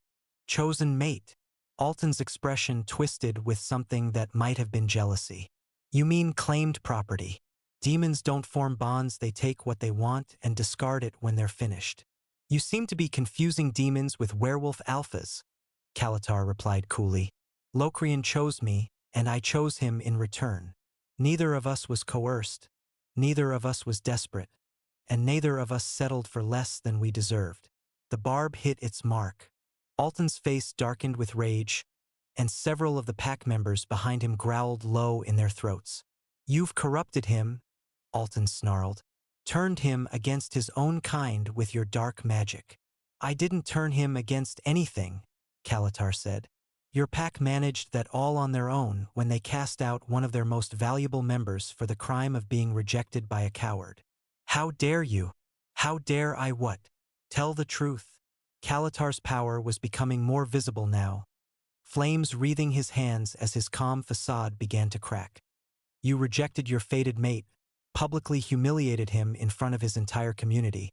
Chosen mate. Alton's expression twisted with something that might have been jealousy. You mean claimed property? Demons don't form bonds, they take what they want and discard it when they're finished. You seem to be confusing demons with werewolf alphas, Kalatar replied coolly. Locrian chose me, and I chose him in return. Neither of us was coerced, neither of us was desperate, and neither of us settled for less than we deserved. The barb hit its mark. Alton's face darkened with rage, and several of the pack members behind him growled low in their throats. You've corrupted him, Alton snarled. Turned him against his own kind with your dark magic. I didn't turn him against anything, Kalatar said. Your pack managed that all on their own when they cast out one of their most valuable members for the crime of being rejected by a coward. How dare you? How dare I what? Tell the truth. Kalatar's power was becoming more visible now, flames wreathing his hands as his calm facade began to crack. You rejected your fated mate, publicly humiliated him in front of his entire community,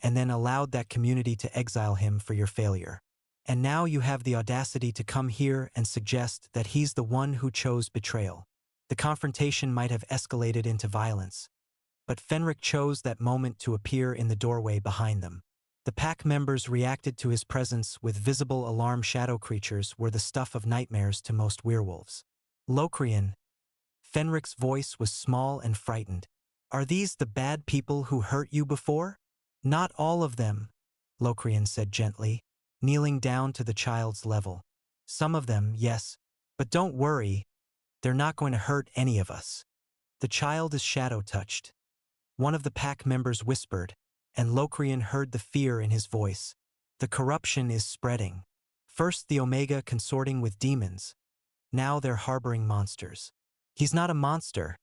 and then allowed that community to exile him for your failure. And now you have the audacity to come here and suggest that he's the one who chose betrayal. The confrontation might have escalated into violence, but Fenric chose that moment to appear in the doorway behind them. The pack members reacted to his presence with visible alarm. Shadow creatures were the stuff of nightmares to most werewolves. Locrian. Fenric's voice was small and frightened. Are these the bad people who hurt you before? Not all of them, Locrian said gently, kneeling down to the child's level. Some of them, yes, but don't worry, they're not going to hurt any of us. The child is shadow-touched. One of the pack members whispered, and Locrian heard the fear in his voice. The corruption is spreading. First the Omega consorting with demons. Now they're harboring monsters. He's not a monster,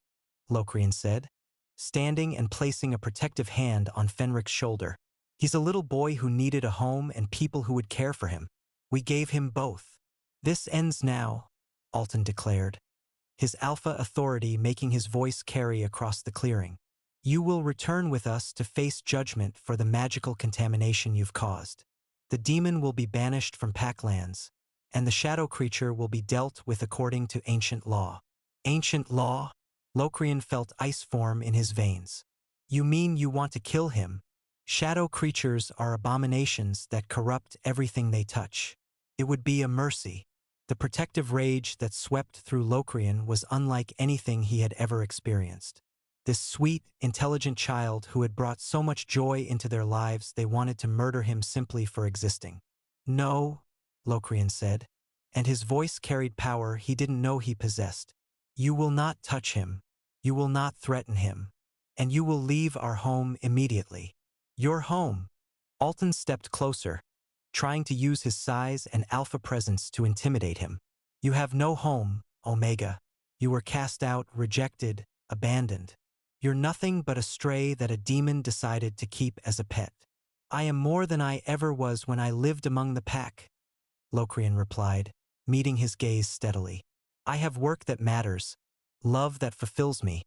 Locrian said, standing and placing a protective hand on Fenric's shoulder. He's a little boy who needed a home and people who would care for him. We gave him both. This ends now, Alton declared, his alpha authority making his voice carry across the clearing. You will return with us to face judgment for the magical contamination you've caused. The demon will be banished from Packlands, and the shadow creature will be dealt with according to ancient law. Ancient law? Locrian felt ice form in his veins. You mean you want to kill him? Shadow creatures are abominations that corrupt everything they touch. It would be a mercy. The protective rage that swept through Locrian was unlike anything he had ever experienced. This sweet, intelligent child who had brought so much joy into their lives, they wanted to murder him simply for existing. No, Locrian said, and his voice carried power he didn't know he possessed. You will not touch him. You will not threaten him. And you will leave our home immediately. Your home. Alton stepped closer, trying to use his size and alpha presence to intimidate him. You have no home, Omega. You were cast out, rejected, abandoned. You're nothing but a stray that a demon decided to keep as a pet. I am more than I ever was when I lived among the pack, Locrian replied, meeting his gaze steadily. I have work that matters, love that fulfills me,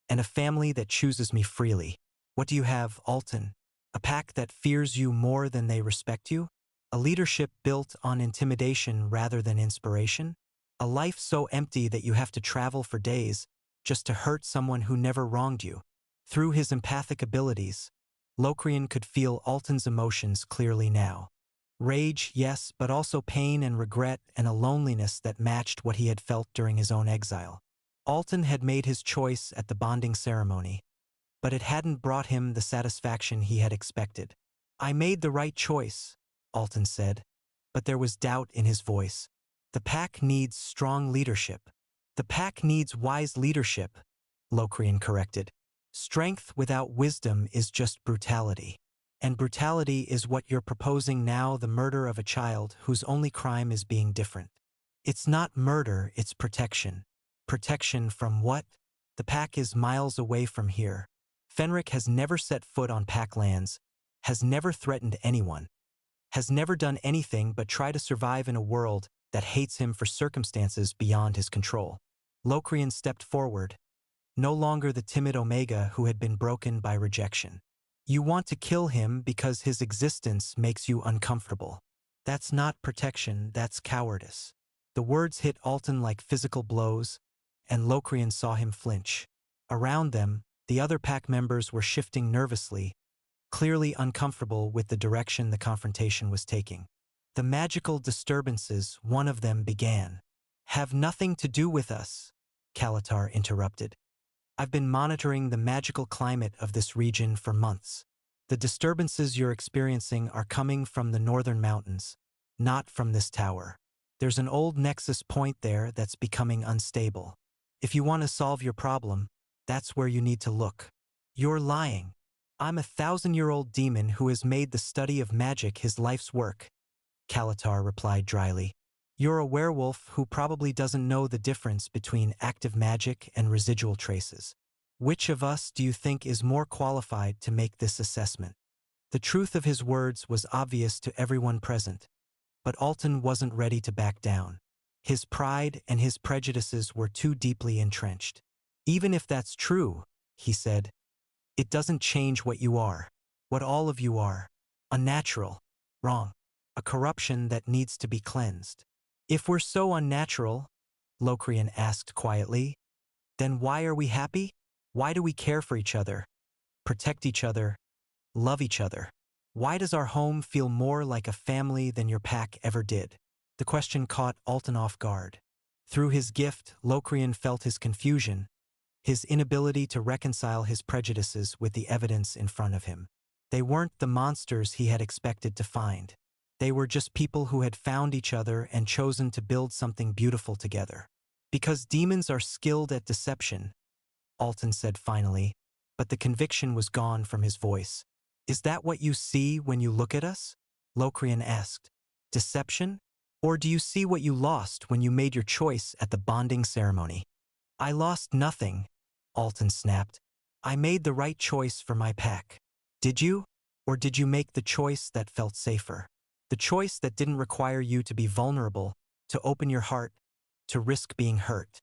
and a family that chooses me freely. What do you have, Alton? A pack that fears you more than they respect you? A leadership built on intimidation rather than inspiration? A life so empty that you have to travel for days just to hurt someone who never wronged you? Through his empathic abilities, Locrian could feel Alton's emotions clearly now. Rage, yes, but also pain and regret and a loneliness that matched what he had felt during his own exile. Alton had made his choice at the bonding ceremony, but it hadn't brought him the satisfaction he had expected. I made the right choice, Alton said, but there was doubt in his voice. The pack needs strong leadership. The pack needs wise leadership, Locrian corrected. Strength without wisdom is just brutality. And brutality is what you're proposing now, the murder of a child whose only crime is being different. It's not murder, it's protection. Protection from what? The pack is miles away from here. Fenric has never set foot on Packlands, has never threatened anyone, has never done anything but try to survive in a world that hates him for circumstances beyond his control. Locrian stepped forward, no longer the timid Omega who had been broken by rejection. You want to kill him because his existence makes you uncomfortable. That's not protection, that's cowardice. The words hit Alton like physical blows, and Locrian saw him flinch. Around them, The other pack members were shifting nervously, clearly uncomfortable with the direction the confrontation was taking. The magical disturbances, one of them began. Have nothing to do with us, Kalatar interrupted. I've been monitoring the magical climate of this region for months. The disturbances you're experiencing are coming from the northern mountains, not from this tower. There's an old nexus point there that's becoming unstable. If you want to solve your problem, that's where you need to look. You're lying. I'm a 1,000-year-old demon who has made the study of magic his life's work, Kalatar replied dryly. You're a werewolf who probably doesn't know the difference between active magic and residual traces. Which of us do you think is more qualified to make this assessment? The truth of his words was obvious to everyone present, but Alton wasn't ready to back down. His pride and his prejudices were too deeply entrenched. Even if that's true, he said, it doesn't change what you are, what all of you are. Unnatural, wrong, a corruption that needs to be cleansed. If we're so unnatural, Locrian asked quietly, then why are we happy? Why do we care for each other, protect each other, love each other? Why does our home feel more like a family than your pack ever did? The question caught Alton off guard. Through his gift, Locrian felt his confusion, his inability to reconcile his prejudices with the evidence in front of him. They weren't the monsters he had expected to find. They were just people who had found each other and chosen to build something beautiful together. Because demons are skilled at deception, Alton said finally, but the conviction was gone from his voice. Is that what you see when you look at us? Locrian asked. Deception? Or do you see what you lost when you made your choice at the bonding ceremony? I lost nothing, Alton snapped. I made the right choice for my pack. Did you? Or did you make the choice that felt safer? The choice that didn't require you to be vulnerable, to open your heart, to risk being hurt.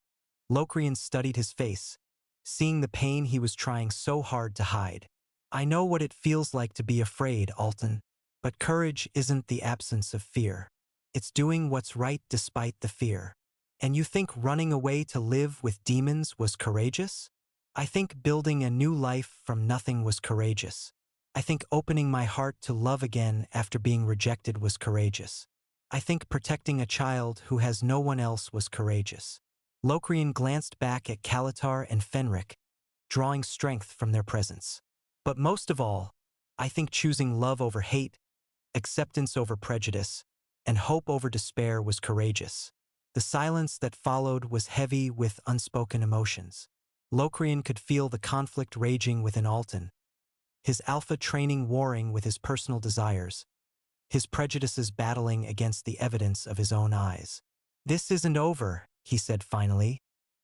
Locrian studied his face, seeing the pain he was trying so hard to hide. I know what it feels like to be afraid, Alton, but courage isn't the absence of fear. It's doing what's right despite the fear. And you think running away to live with demons was courageous? I think building a new life from nothing was courageous. I think opening my heart to love again after being rejected was courageous. I think protecting a child who has no one else was courageous. Locrian glanced back at Kalatar and Fenric, drawing strength from their presence. But most of all, I think choosing love over hate, acceptance over prejudice, and hope over despair was courageous. The silence that followed was heavy with unspoken emotions. Locrian could feel the conflict raging within Alton, his alpha training warring with his personal desires, his prejudices battling against the evidence of his own eyes. This isn't over, he said finally,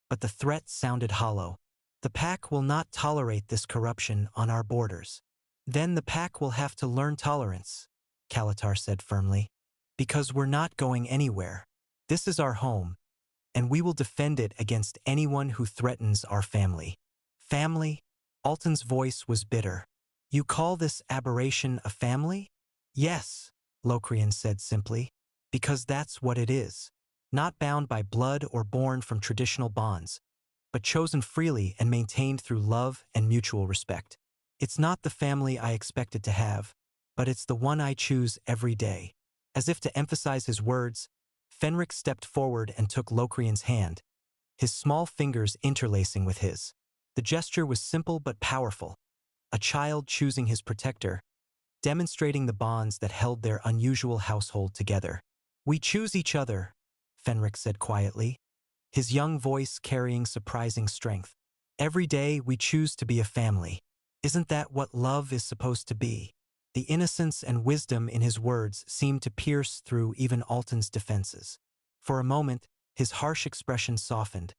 but the threat sounded hollow. The pack will not tolerate this corruption on our borders. Then the pack will have to learn tolerance, Kalatar said firmly. Because we're not going anywhere. This is our home, and we will defend it against anyone who threatens our family. Family? Alton's voice was bitter. You call this aberration a family? Yes, Locrian said simply, because that's what it is. Not bound by blood or born from traditional bonds, but chosen freely and maintained through love and mutual respect. It's not the family I expected to have, but it's the one I choose every day. As if to emphasize his words, Fenric stepped forward and took Locrian's hand, his small fingers interlacing with his. The gesture was simple but powerful, a child choosing his protector, demonstrating the bonds that held their unusual household together. We choose each other, Fenric said quietly, his young voice carrying surprising strength. Every day we choose to be a family. Isn't that what love is supposed to be? The innocence and wisdom in his words seemed to pierce through even Alton's defenses. For a moment, his harsh expression softened,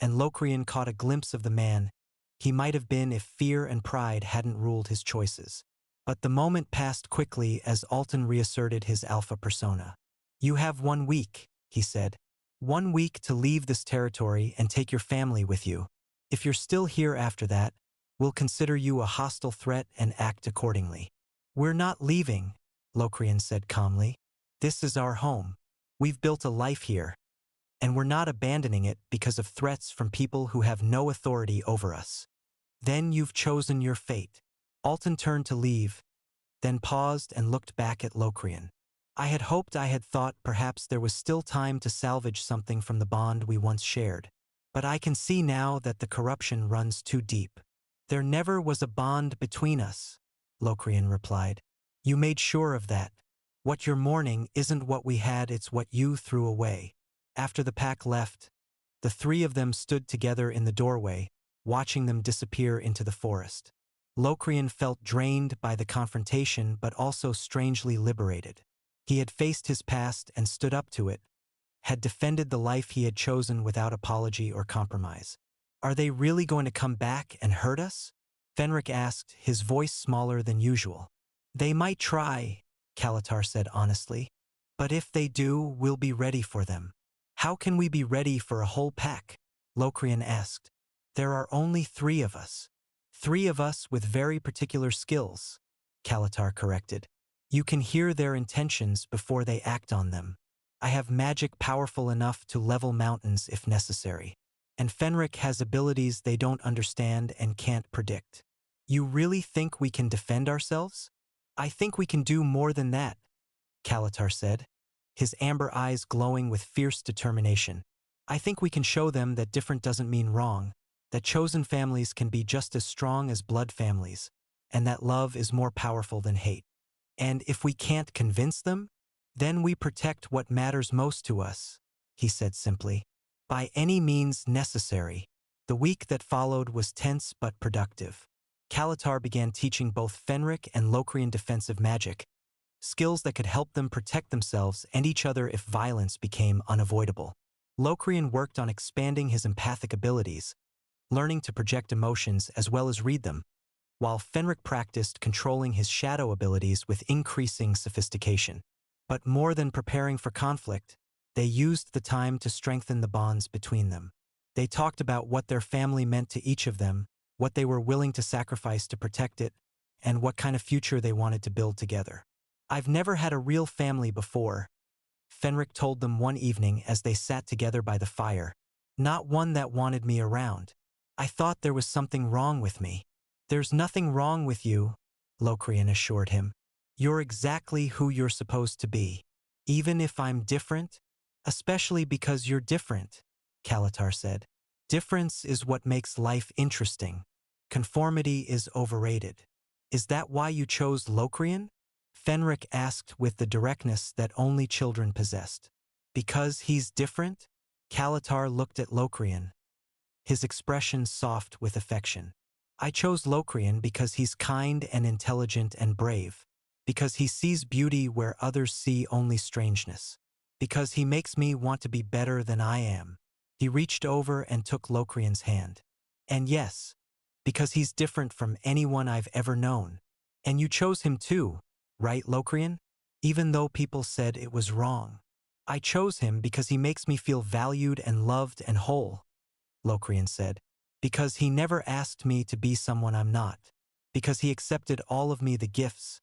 and Locrian caught a glimpse of the man he might have been if fear and pride hadn't ruled his choices. But the moment passed quickly as Alton reasserted his alpha persona. You have 1 week, he said. 1 week to leave this territory and take your family with you. If you're still here after that, we'll consider you a hostile threat and act accordingly. We're not leaving, Locrian said calmly. This is our home. We've built a life here, and we're not abandoning it because of threats from people who have no authority over us. Then you've chosen your fate. Alton turned to leave, then paused and looked back at Locrian. I had hoped, I had thought perhaps there was still time to salvage something from the bond we once shared. But I can see now that the corruption runs too deep. There never was a bond between us, Locrian replied. You made sure of that. What you're mourning isn't what we had, it's what you threw away. After the pack left, the three of them stood together in the doorway, watching them disappear into the forest. Locrian felt drained by the confrontation but also strangely liberated. He had faced his past and stood up to it, had defended the life he had chosen without apology or compromise. Are they really going to come back and hurt us? Fenric asked, his voice smaller than usual. They might try, Kalatar said honestly. But if they do, we'll be ready for them. How can we be ready for a whole pack? Locrian asked. There are only 3 of us. 3 of us with very particular skills, Kalatar corrected. You can hear their intentions before they act on them. I have magic powerful enough to level mountains if necessary. And Fenric has abilities they don't understand and can't predict. You really think we can defend ourselves? I think we can do more than that, Kalatar said, his amber eyes glowing with fierce determination. I think we can show them that different doesn't mean wrong, that chosen families can be just as strong as blood families, and that love is more powerful than hate. And if we can't convince them, then we protect what matters most to us, he said simply. By any means necessary. The week that followed was tense but productive. Kalatar began teaching both Fenric and Locrian defensive magic, skills that could help them protect themselves and each other if violence became unavoidable. Locrian worked on expanding his empathic abilities, learning to project emotions as well as read them, while Fenric practiced controlling his shadow abilities with increasing sophistication. But more than preparing for conflict, they used the time to strengthen the bonds between them. They talked about what their family meant to each of them, what they were willing to sacrifice to protect it, and what kind of future they wanted to build together. I've never had a real family before, Fenric told them one evening as they sat together by the fire. Not one that wanted me around. I thought there was something wrong with me. There's nothing wrong with you, Locrian assured him. You're exactly who you're supposed to be. Even if I'm different, especially because you're different, Kalatar said. Difference is what makes life interesting. Conformity is overrated. Is that why you chose Locrian? Fenric asked with the directness that only children possessed. Because he's different? Kalatar looked at Locrian, his expression soft with affection. I chose Locrian because he's kind and intelligent and brave. Because he sees beauty where others see only strangeness. Because he makes me want to be better than I am. He reached over and took Locrian's hand. And yes, because he's different from anyone I've ever known. And you chose him too, right, Locrian? Even though people said it was wrong. I chose him because he makes me feel valued and loved and whole, Locrian said. Because he never asked me to be someone I'm not. Because he accepted all of me, the gifts,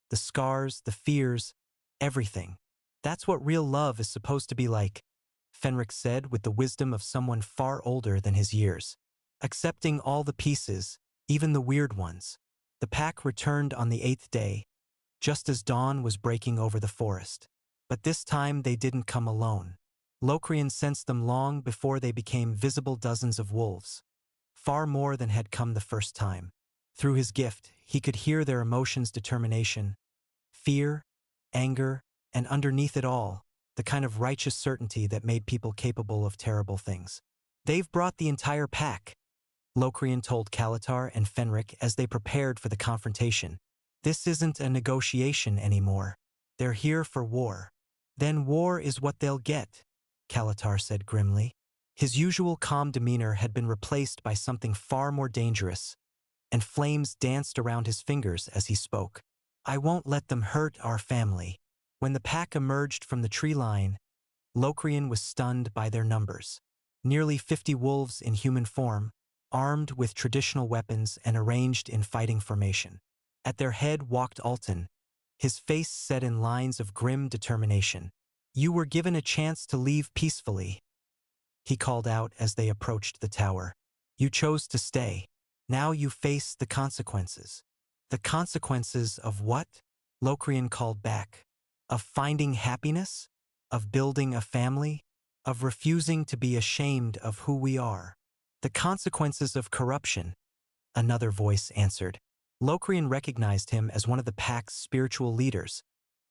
the scars, the fears, everything. That's what real love is supposed to be like, Fenric said with the wisdom of someone far older than his years. Accepting all the pieces, even the weird ones. The pack returned on the 8th day, just as dawn was breaking over the forest. But this time they didn't come alone. Locrian sensed them long before they became visible dozens of wolves. Far more than had come the first time. Through his gift, he could hear their emotions, determination, fear, anger, and underneath it all, the kind of righteous certainty that made people capable of terrible things. They've brought the entire pack, Locrian told Kalatar and Fenric as they prepared for the confrontation. This isn't a negotiation anymore. They're here for war. Then war is what they'll get, Kalatar said grimly. His usual calm demeanor had been replaced by something far more dangerous, and flames danced around his fingers as he spoke. I won't let them hurt our family. When the pack emerged from the tree line, Locrian was stunned by their numbers. Nearly 50 wolves in human form, armed with traditional weapons and arranged in fighting formation. At their head walked Alton, his face set in lines of grim determination. You were given a chance to leave peacefully, he called out as they approached the tower. You chose to stay. Now you face the consequences. The consequences of what? Locrian called back. Of finding happiness? Of building a family? Of refusing to be ashamed of who we are? The consequences of corruption, another voice answered. Locrian recognized him as one of the pack's spiritual leaders,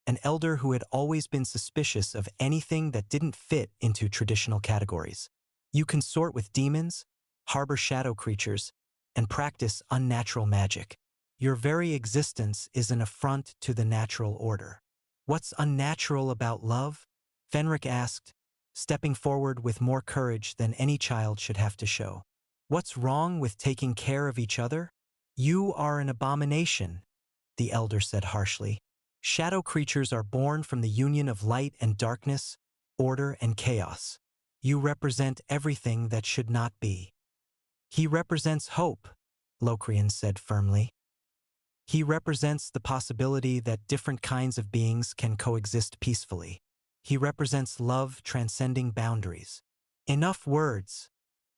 an elder who had always been suspicious of anything that didn't fit into traditional categories. You consort with demons, harbor shadow creatures, and practice unnatural magic. Your very existence is an affront to the natural order. What's unnatural about love? Fenric asked, stepping forward with more courage than any child should have to show. What's wrong with taking care of each other? You are an abomination, the elder said harshly. Shadow creatures are born from the union of light and darkness, order and chaos. You represent everything that should not be. He represents hope, Locrian said firmly. He represents the possibility that different kinds of beings can coexist peacefully. He represents love transcending boundaries. Enough words,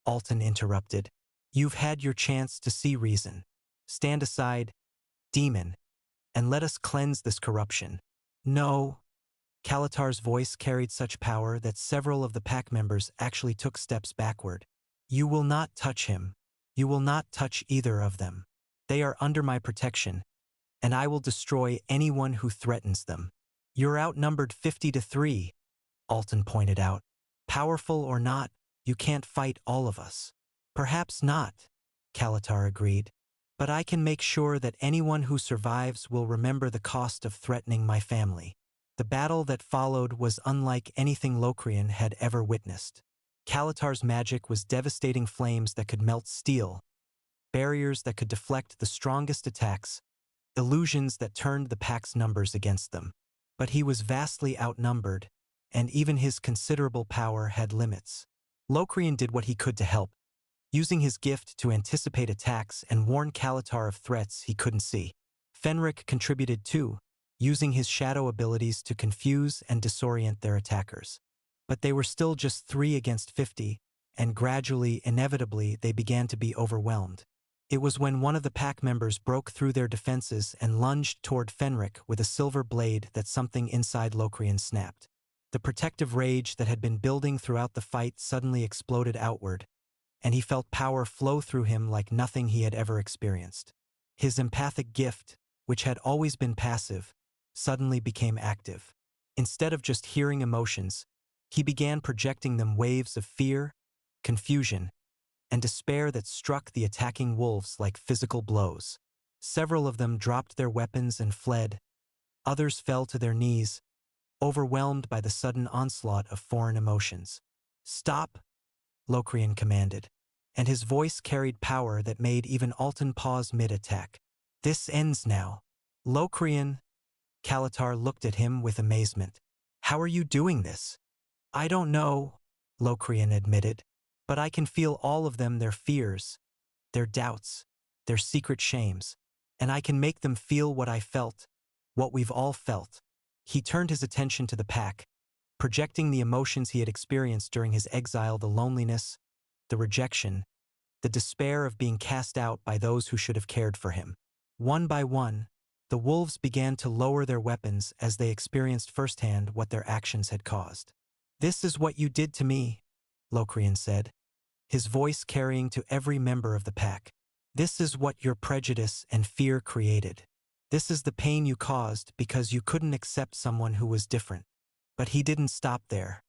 Alton interrupted. You've had your chance to see reason. Stand aside, demon, and let us cleanse this corruption. No. Kalatar's voice carried such power that several of the pack members actually took steps backward. You will not touch him. You will not touch either of them. They are under my protection, and I will destroy anyone who threatens them. You're outnumbered 50-3, Alton pointed out. Powerful or not, you can't fight all of us. Perhaps not, Kalatar agreed. But I can make sure that anyone who survives will remember the cost of threatening my family. The battle that followed was unlike anything Locrian had ever witnessed. Kalatar's magic was devastating flames that could melt steel, barriers that could deflect the strongest attacks, illusions that turned the pack's numbers against them. But he was vastly outnumbered, and even his considerable power had limits. Locrian did what he could to help, using his gift to anticipate attacks and warn Kalatar of threats he couldn't see. Fenric contributed too, using his shadow abilities to confuse and disorient their attackers. But they were still just 3 against 50, and gradually, inevitably, they began to be overwhelmed. It was when one of the pack members broke through their defenses and lunged toward Fenric with a silver blade that something inside Locrian snapped. The protective rage that had been building throughout the fight suddenly exploded outward, and he felt power flow through him like nothing he had ever experienced. His empathic gift, which had always been passive, suddenly became active. Instead of just hearing emotions, he began projecting them waves of fear, confusion, and despair that struck the attacking wolves like physical blows. Several of them dropped their weapons and fled. Others fell to their knees, overwhelmed by the sudden onslaught of foreign emotions. Stop, Locrian commanded, and his voice carried power that made even Alton pause mid-attack. This ends now. Locrian, Kalatar looked at him with amazement. How are you doing this? I don't know, Locrian admitted, but I can feel all of them, their fears, their doubts, their secret shames, and I can make them feel what I felt, what we've all felt. He turned his attention to the pack, projecting the emotions he had experienced during his exile, the loneliness, the rejection, the despair of being cast out by those who should have cared for him. One by one, the wolves began to lower their weapons as they experienced firsthand what their actions had caused. This is what you did to me, Locrian said, his voice carrying to every member of the pack. This is what your prejudice and fear created. This is the pain you caused because you couldn't accept someone who was different. But he didn't stop there.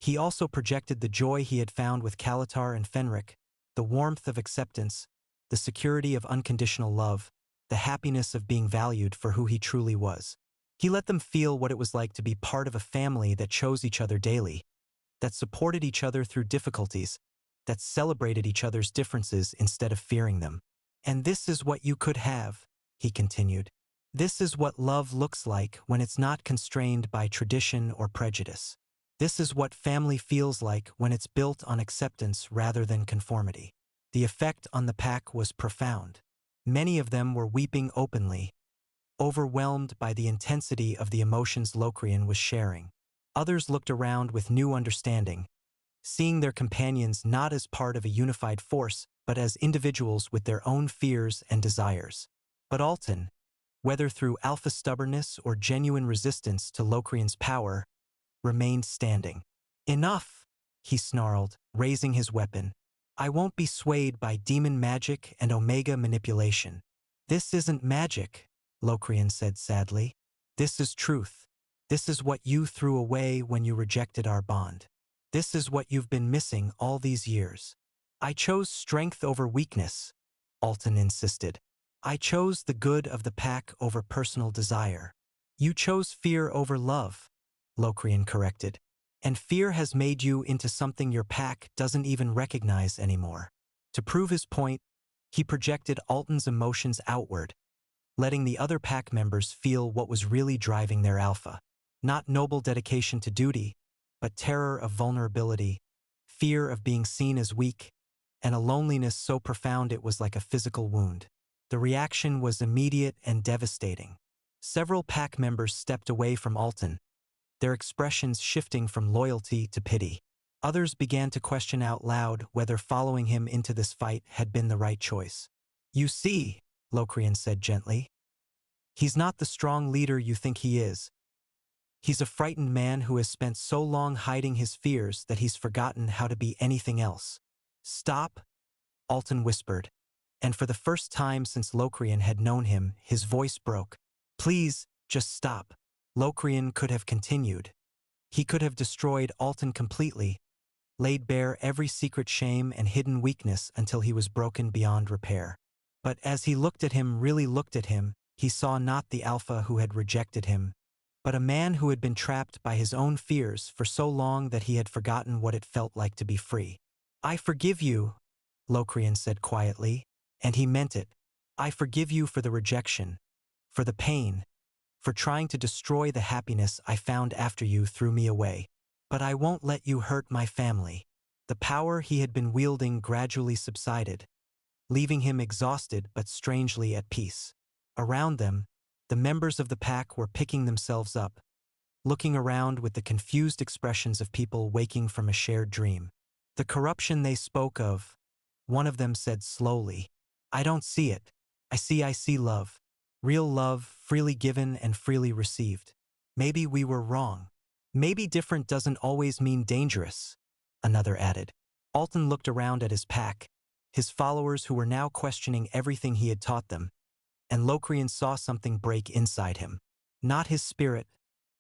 He also projected the joy he had found with Kalatar and Fenric, the warmth of acceptance, the security of unconditional love, the happiness of being valued for who he truly was. He let them feel what it was like to be part of a family that chose each other daily, that supported each other through difficulties, that celebrated each other's differences instead of fearing them. And this is what you could have, he continued. This is what love looks like when it's not constrained by tradition or prejudice. This is what family feels like when it's built on acceptance rather than conformity. The effect on the pack was profound. Many of them were weeping openly, overwhelmed by the intensity of the emotions Locrian was sharing. Others looked around with new understanding, seeing their companions not as part of a unified force, but as individuals with their own fears and desires. But Alton, whether through alpha stubbornness or genuine resistance to Locrian's power, remained standing. "Enough," he snarled, raising his weapon. "I won't be swayed by demon magic and omega manipulation." "This isn't magic," Locrian said sadly. "This is truth. This is what you threw away when you rejected our bond. This is what you've been missing all these years." "I chose strength over weakness," Alton insisted. "I chose the good of the pack over personal desire." "You chose fear over love," Locrian corrected. "And fear has made you into something your pack doesn't even recognize anymore." To prove his point, he projected Alton's emotions outward, letting the other pack members feel what was really driving their alpha. Not noble dedication to duty, but terror of vulnerability, fear of being seen as weak, and a loneliness so profound it was like a physical wound. The reaction was immediate and devastating. Several pack members stepped away from Alton, their expressions shifting from loyalty to pity. Others began to question out loud whether following him into this fight had been the right choice. "You see," Locrian said gently, "he's not the strong leader you think he is. He's a frightened man who has spent so long hiding his fears that he's forgotten how to be anything else." "Stop," Alton whispered, and for the first time since Locrian had known him, his voice broke. "Please, just stop." Locrian could have continued. He could have destroyed Alton completely, laid bare every secret shame and hidden weakness until he was broken beyond repair. But as he looked at him, really looked at him, he saw not the alpha who had rejected him, but a man who had been trapped by his own fears for so long that he had forgotten what it felt like to be free. "I forgive you," Locrian said quietly, and he meant it. "I forgive you for the rejection, for the pain, for trying to destroy the happiness I found after you threw me away. But I won't let you hurt my family." The power he had been wielding gradually subsided, leaving him exhausted but strangely at peace. Around them, the members of the pack were picking themselves up, looking around with the confused expressions of people waking from a shared dream. "The corruption they spoke of," one of them said slowly. "I don't see it. I see love. Real love, freely given and freely received. Maybe we were wrong. Maybe different doesn't always mean dangerous," another added. Alton looked around at his pack, his followers who were now questioning everything he had taught them, and Locrian saw something break inside him. Not his spirit,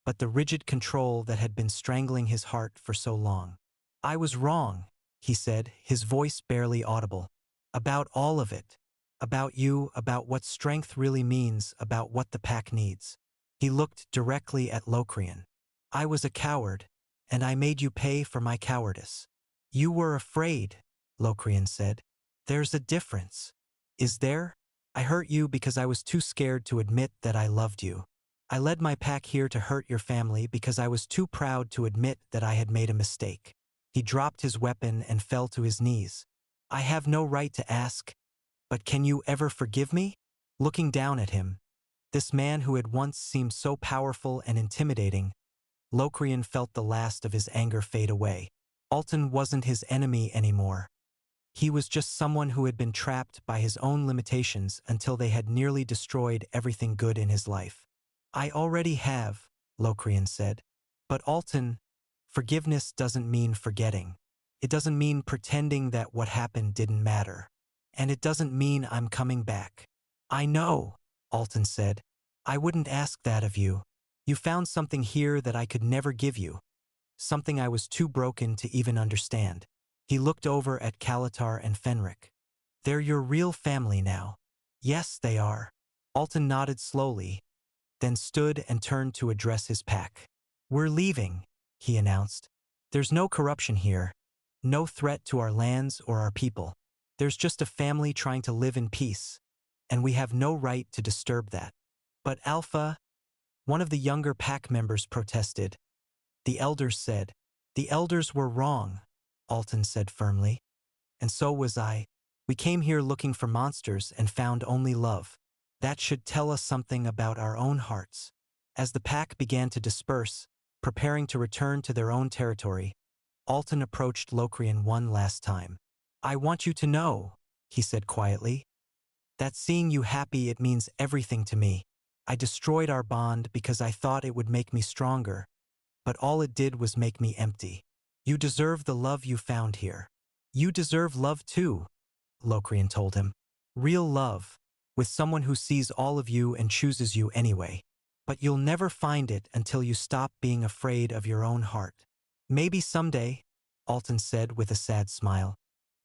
but the rigid control that had been strangling his heart for so long. "I was wrong," he said, his voice barely audible. "About all of it. About you, about what strength really means, about what the pack needs." He looked directly at Locrian. "I was a coward, and I made you pay for my cowardice." "You were afraid," Locrian said. "There's a difference." "Is there? I hurt you because I was too scared to admit that I loved you. I led my pack here to hurt your family because I was too proud to admit that I had made a mistake." He dropped his weapon and fell to his knees. "I have no right to ask, but can you ever forgive me?" Looking down at him, this man who had once seemed so powerful and intimidating, Locrian felt the last of his anger fade away. Alton wasn't his enemy anymore. He was just someone who had been trapped by his own limitations until they had nearly destroyed everything good in his life. "I already have," Locrian said. "But Alton, forgiveness doesn't mean forgetting. It doesn't mean pretending that what happened didn't matter. And it doesn't mean I'm coming back." "I know," Alton said. "I wouldn't ask that of you. You found something here that I could never give you. Something I was too broken to even understand." He looked over at Kalatar and Fenric. "They're your real family now." "Yes, they are." Alton nodded slowly, then stood and turned to address his pack. "We're leaving," he announced. "There's no corruption here, no threat to our lands or our people. There's just a family trying to live in peace, and we have no right to disturb that." "But Alpha," one of the younger pack members protested. The elders said. "The elders were wrong," Alton said firmly. "And so was I. We came here looking for monsters and found only love. That should tell us something about our own hearts." As the pack began to disperse, preparing to return to their own territory, Alton approached Locrian one last time. "I want you to know," he said quietly. That seeing you happy, it means everything to me. I destroyed our bond because I thought it would make me stronger, but all it did was make me empty. You deserve the love you found here. You deserve love too, Locrian told him. Real love, with someone who sees all of you and chooses you anyway. But you'll never find it until you stop being afraid of your own heart. Maybe someday, Alton said with a sad smile.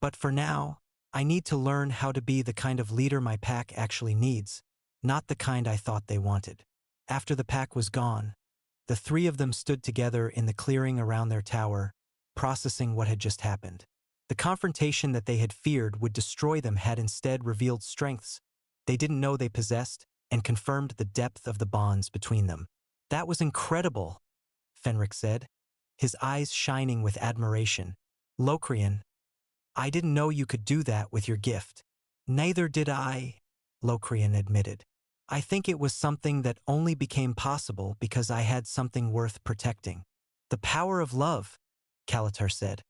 But for now, I need to learn how to be the kind of leader my pack actually needs, not the kind I thought they wanted. After the pack was gone, the three of them stood together in the clearing around their tower, processing what had just happened. The confrontation that they had feared would destroy them had instead revealed strengths they didn't know they possessed and confirmed the depth of the bonds between them. That was incredible, Fenric said, his eyes shining with admiration. Locrian, I didn't know you could do that with your gift. Neither did I, Locrian admitted. I think it was something that only became possible because I had something worth protecting. The power of love, Kalatar said,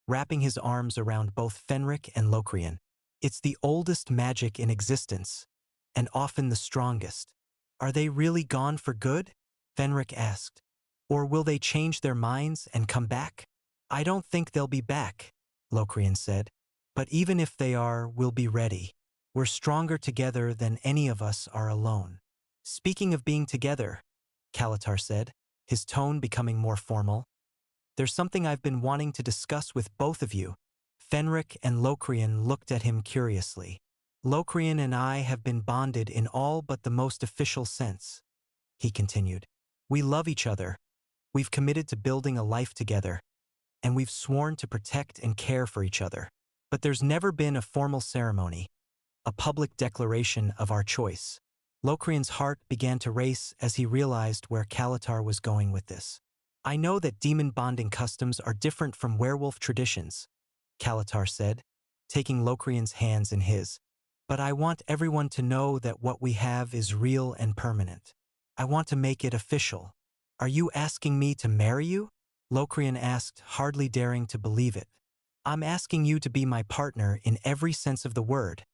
wrapping his arms around both Fenric and Locrian. It's the oldest magic in existence, and often the strongest. Are they really gone for good? Fenric asked. Or will they change their minds and come back? I don't think they'll be back, Locrian said. But even if they are, we'll be ready. We're stronger together than any of us are alone. Speaking of being together, Kalatar said, his tone becoming more formal, there's something I've been wanting to discuss with both of you. Fenric and Locrian looked at him curiously. Locrian and I have been bonded in all but the most official sense, he continued. We love each other. We've committed to building a life together, and we've sworn to protect and care for each other. But there's never been a formal ceremony, a public declaration of our choice. Locrian's heart began to race as he realized where Kalatar was going with this. I know that demon bonding customs are different from werewolf traditions, Kalatar said, taking Locrian's hands in his. But I want everyone to know that what we have is real and permanent. I want to make it official. Are you asking me to marry you? Locrian asked, hardly daring to believe it. I'm asking you to be my partner in every sense of the word,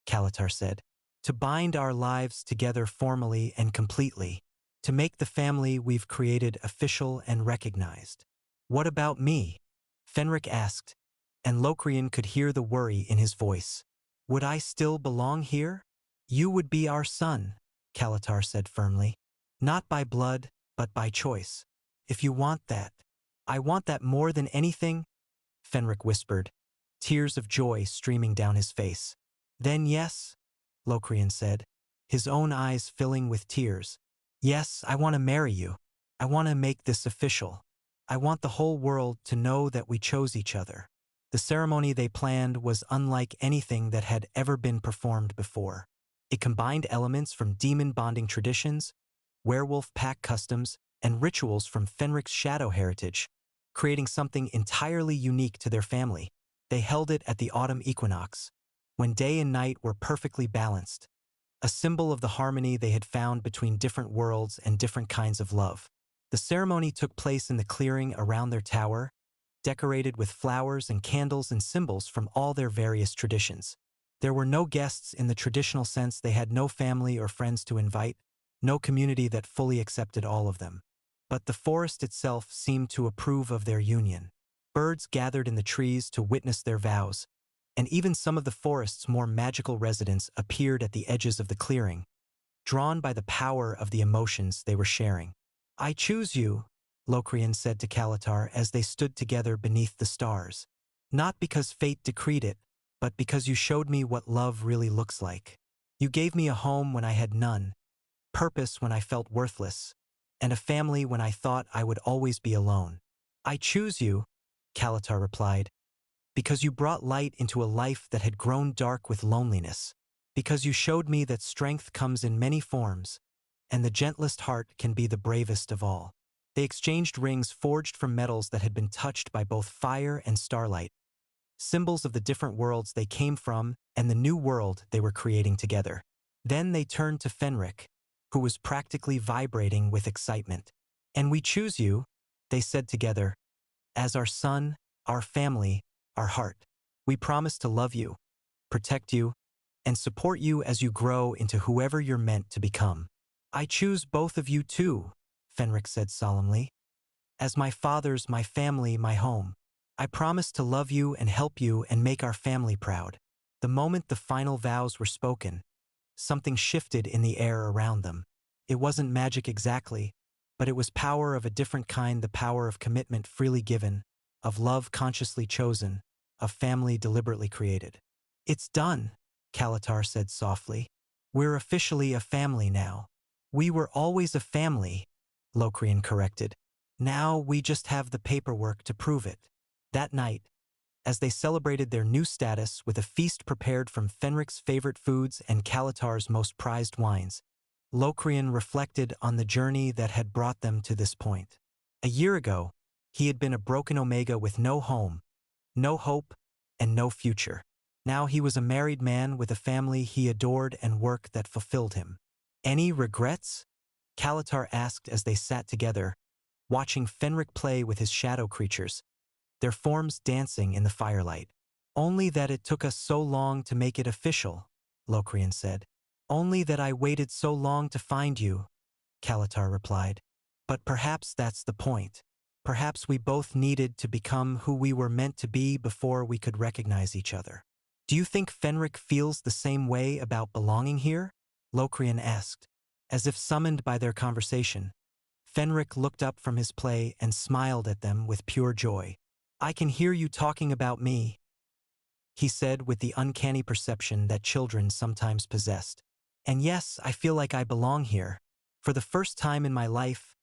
Kalatar said. To bind our lives together formally and completely. To make the family we've created official and recognized. What about me? Fenric asked, and Locrian could hear the worry in his voice. Would I still belong here? You would be our son, Kalatar said firmly. Not by blood, but by choice. If you want that. I want that more than anything, Fenric whispered, tears of joy streaming down his face. Then yes, Locrian said, his own eyes filling with tears. Yes, I want to marry you. I want to make this official. I want the whole world to know that we chose each other. The ceremony they planned was unlike anything that had ever been performed before. It combined elements from demon bonding traditions, werewolf pack customs, and rituals from Fenric's shadow heritage, creating something entirely unique to their family. They held it at the autumn equinox, when day and night were perfectly balanced, a symbol of the harmony they had found between different worlds and different kinds of love. The ceremony took place in the clearing around their tower, decorated with flowers and candles and symbols from all their various traditions. There were no guests in the traditional sense. They had no family or friends to invite, no community that fully accepted all of them. But the forest itself seemed to approve of their union. Birds gathered in the trees to witness their vows, and even some of the forest's more magical residents appeared at the edges of the clearing, drawn by the power of the emotions they were sharing. I choose you, Locrian said to Kalatar as they stood together beneath the stars. Not because fate decreed it, but because you showed me what love really looks like. You gave me a home when I had none, purpose when I felt worthless, and a family when I thought I would always be alone. I choose you, Kalatar replied, because you brought light into a life that had grown dark with loneliness, because you showed me that strength comes in many forms, and the gentlest heart can be the bravest of all. They exchanged rings forged from metals that had been touched by both fire and starlight, symbols of the different worlds they came from and the new world they were creating together. Then they turned to Fenric, who was practically vibrating with excitement. And we choose you, they said together, as our son, our family, our heart. We promise to love you, protect you, and support you as you grow into whoever you're meant to become. I choose both of you too, Fenric said solemnly. As my fathers, my family, my home. I promise to love you and help you and make our family proud. The moment the final vows were spoken, something shifted in the air around them. It wasn't magic exactly, but it was power of a different kind, the power of commitment freely given, of love consciously chosen, of family deliberately created. It's done, Kalatar said softly. We're officially a family now. We were always a family, Locrian corrected. Now we just have the paperwork to prove it. That night, as they celebrated their new status with a feast prepared from Fenric's favorite foods and Kalatar's most prized wines, Locrian reflected on the journey that had brought them to this point. A year ago, he had been a broken Omega with no home, no hope, and no future. Now he was a married man with a family he adored and work that fulfilled him. Any regrets? Kalatar asked as they sat together, watching Fenric play with his shadow creatures, their forms dancing in the firelight. Only that it took us so long to make it official, Locrian said. Only that I waited so long to find you, Kalatar replied. But perhaps that's the point. Perhaps we both needed to become who we were meant to be before we could recognize each other. Do you think Fenric feels the same way about belonging here? Locrian asked. As if summoned by their conversation, Fenric looked up from his play and smiled at them with pure joy. I can hear you talking about me, he said with the uncanny perception that children sometimes possessed. And yes, I feel like I belong here. For the first time in my life,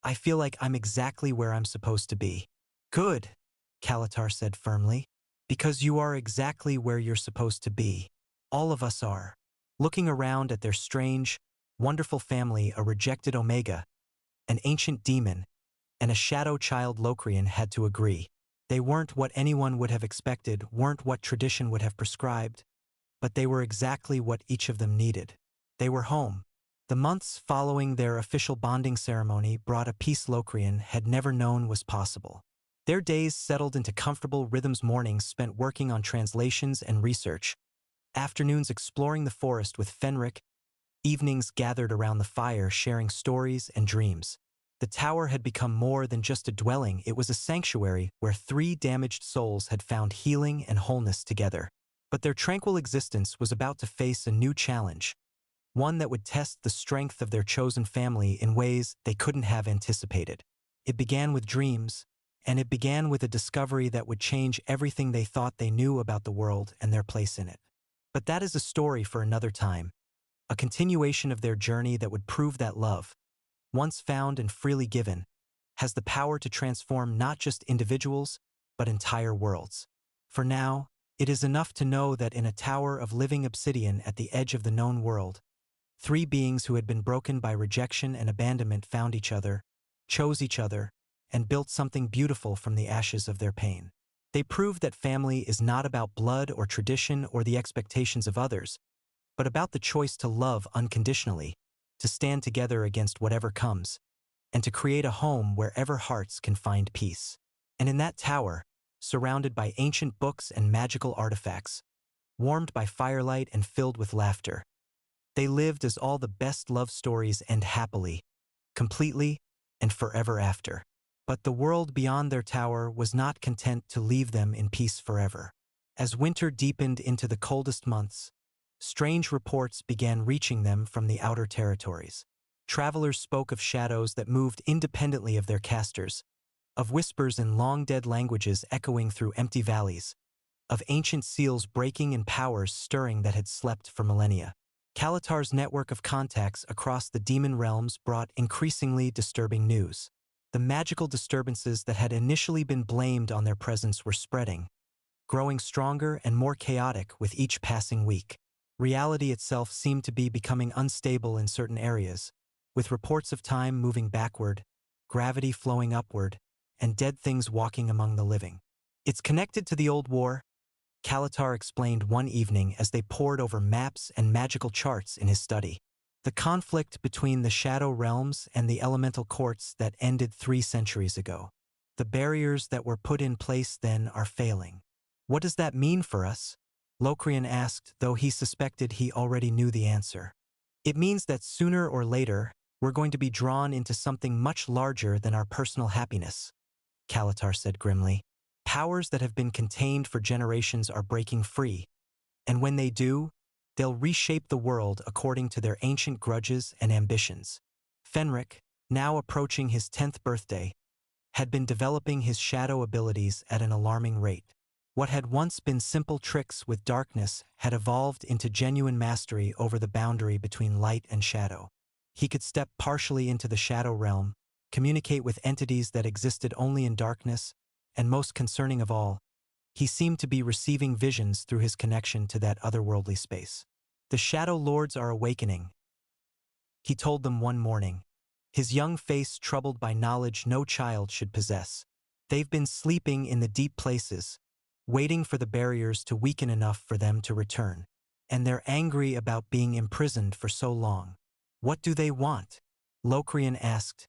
I feel like I'm exactly where I'm supposed to be. Good, Kalatar said firmly, because you are exactly where you're supposed to be. All of us are. Looking around at their strange, wonderful family, a rejected Omega, an ancient demon, and a shadow child, Locrian had to agree. They weren't what anyone would have expected, weren't what tradition would have prescribed, but they were exactly what each of them needed. They were home. The months following their official bonding ceremony brought a peace Locrian had never known was possible. Their days settled into comfortable rhythms, mornings spent working on translations and research, afternoons exploring the forest with Fenric, evenings gathered around the fire sharing stories and dreams. The tower had become more than just a dwelling, it was a sanctuary where three damaged souls had found healing and wholeness together. But their tranquil existence was about to face a new challenge, one that would test the strength of their chosen family in ways they couldn't have anticipated. It began with dreams, and it began with a discovery that would change everything they thought they knew about the world and their place in it. But that is a story for another time, a continuation of their journey that would prove that love, once found and freely given, has the power to transform not just individuals, but entire worlds. For now, it is enough to know that in a tower of living obsidian at the edge of the known world, three beings who had been broken by rejection and abandonment found each other, chose each other, and built something beautiful from the ashes of their pain. They proved that family is not about blood or tradition or the expectations of others, but about the choice to love unconditionally, to stand together against whatever comes, and to create a home wherever hearts can find peace. And in that tower, surrounded by ancient books and magical artifacts, warmed by firelight and filled with laughter, they lived as all the best love stories end happily, completely, and forever after. But the world beyond their tower was not content to leave them in peace forever. As winter deepened into the coldest months, strange reports began reaching them from the outer territories. Travelers spoke of shadows that moved independently of their casters, of whispers in long-dead languages echoing through empty valleys, of ancient seals breaking and powers stirring that had slept for millennia. Kalatar's network of contacts across the demon realms brought increasingly disturbing news. The magical disturbances that had initially been blamed on their presence were spreading, growing stronger and more chaotic with each passing week. Reality itself seemed to be becoming unstable in certain areas, with reports of time moving backward, gravity flowing upward, and dead things walking among the living. It's connected to the old war, Kalatar explained one evening as they pored over maps and magical charts in his study. The conflict between the shadow realms and the elemental courts that ended 3 centuries ago. The barriers that were put in place then are failing. What does that mean for us? Locrian asked, though he suspected he already knew the answer. It means that sooner or later, we're going to be drawn into something much larger than our personal happiness, Kalatar said grimly. Powers that have been contained for generations are breaking free, and when they do, they'll reshape the world according to their ancient grudges and ambitions. Fenric, now approaching his 10th birthday, had been developing his shadow abilities at an alarming rate. What had once been simple tricks with darkness had evolved into genuine mastery over the boundary between light and shadow. He could step partially into the shadow realm, communicate with entities that existed only in darkness, and most concerning of all, he seemed to be receiving visions through his connection to that otherworldly space. The Shadow Lords are awakening, he told them one morning, his young face troubled by knowledge no child should possess. They've been sleeping in the deep places, waiting for the barriers to weaken enough for them to return. And they're angry about being imprisoned for so long. What do they want? Locrian asked,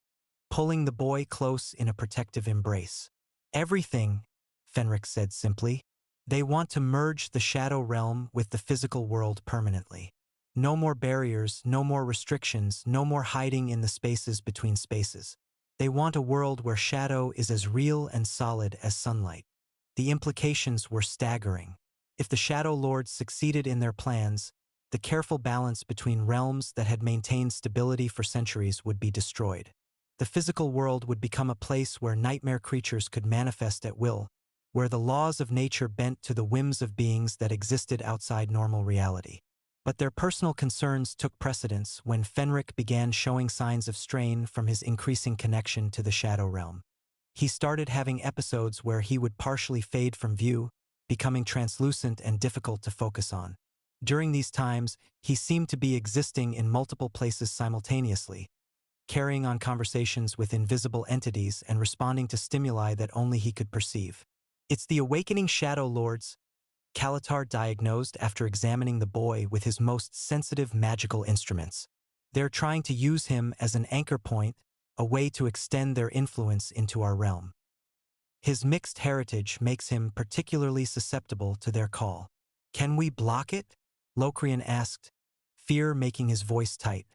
pulling the boy close in a protective embrace. Everything, Fenric said simply. They want to merge the shadow realm with the physical world permanently. No more barriers, no more restrictions, no more hiding in the spaces between spaces. They want a world where shadow is as real and solid as sunlight. The implications were staggering. If the Shadow Lords succeeded in their plans, the careful balance between realms that had maintained stability for centuries would be destroyed. The physical world would become a place where nightmare creatures could manifest at will, where the laws of nature bent to the whims of beings that existed outside normal reality. But their personal concerns took precedence when Fenric began showing signs of strain from his increasing connection to the Shadow Realm. He started having episodes where he would partially fade from view, becoming translucent and difficult to focus on. During these times, he seemed to be existing in multiple places simultaneously, carrying on conversations with invisible entities and responding to stimuli that only he could perceive. It's the awakening Shadow Lords, Kalatar diagnosed after examining the boy with his most sensitive magical instruments. They're trying to use him as an anchor point, a way to extend their influence into our realm. His mixed heritage makes him particularly susceptible to their call. Can we block it? Locrian asked, fear making his voice tight.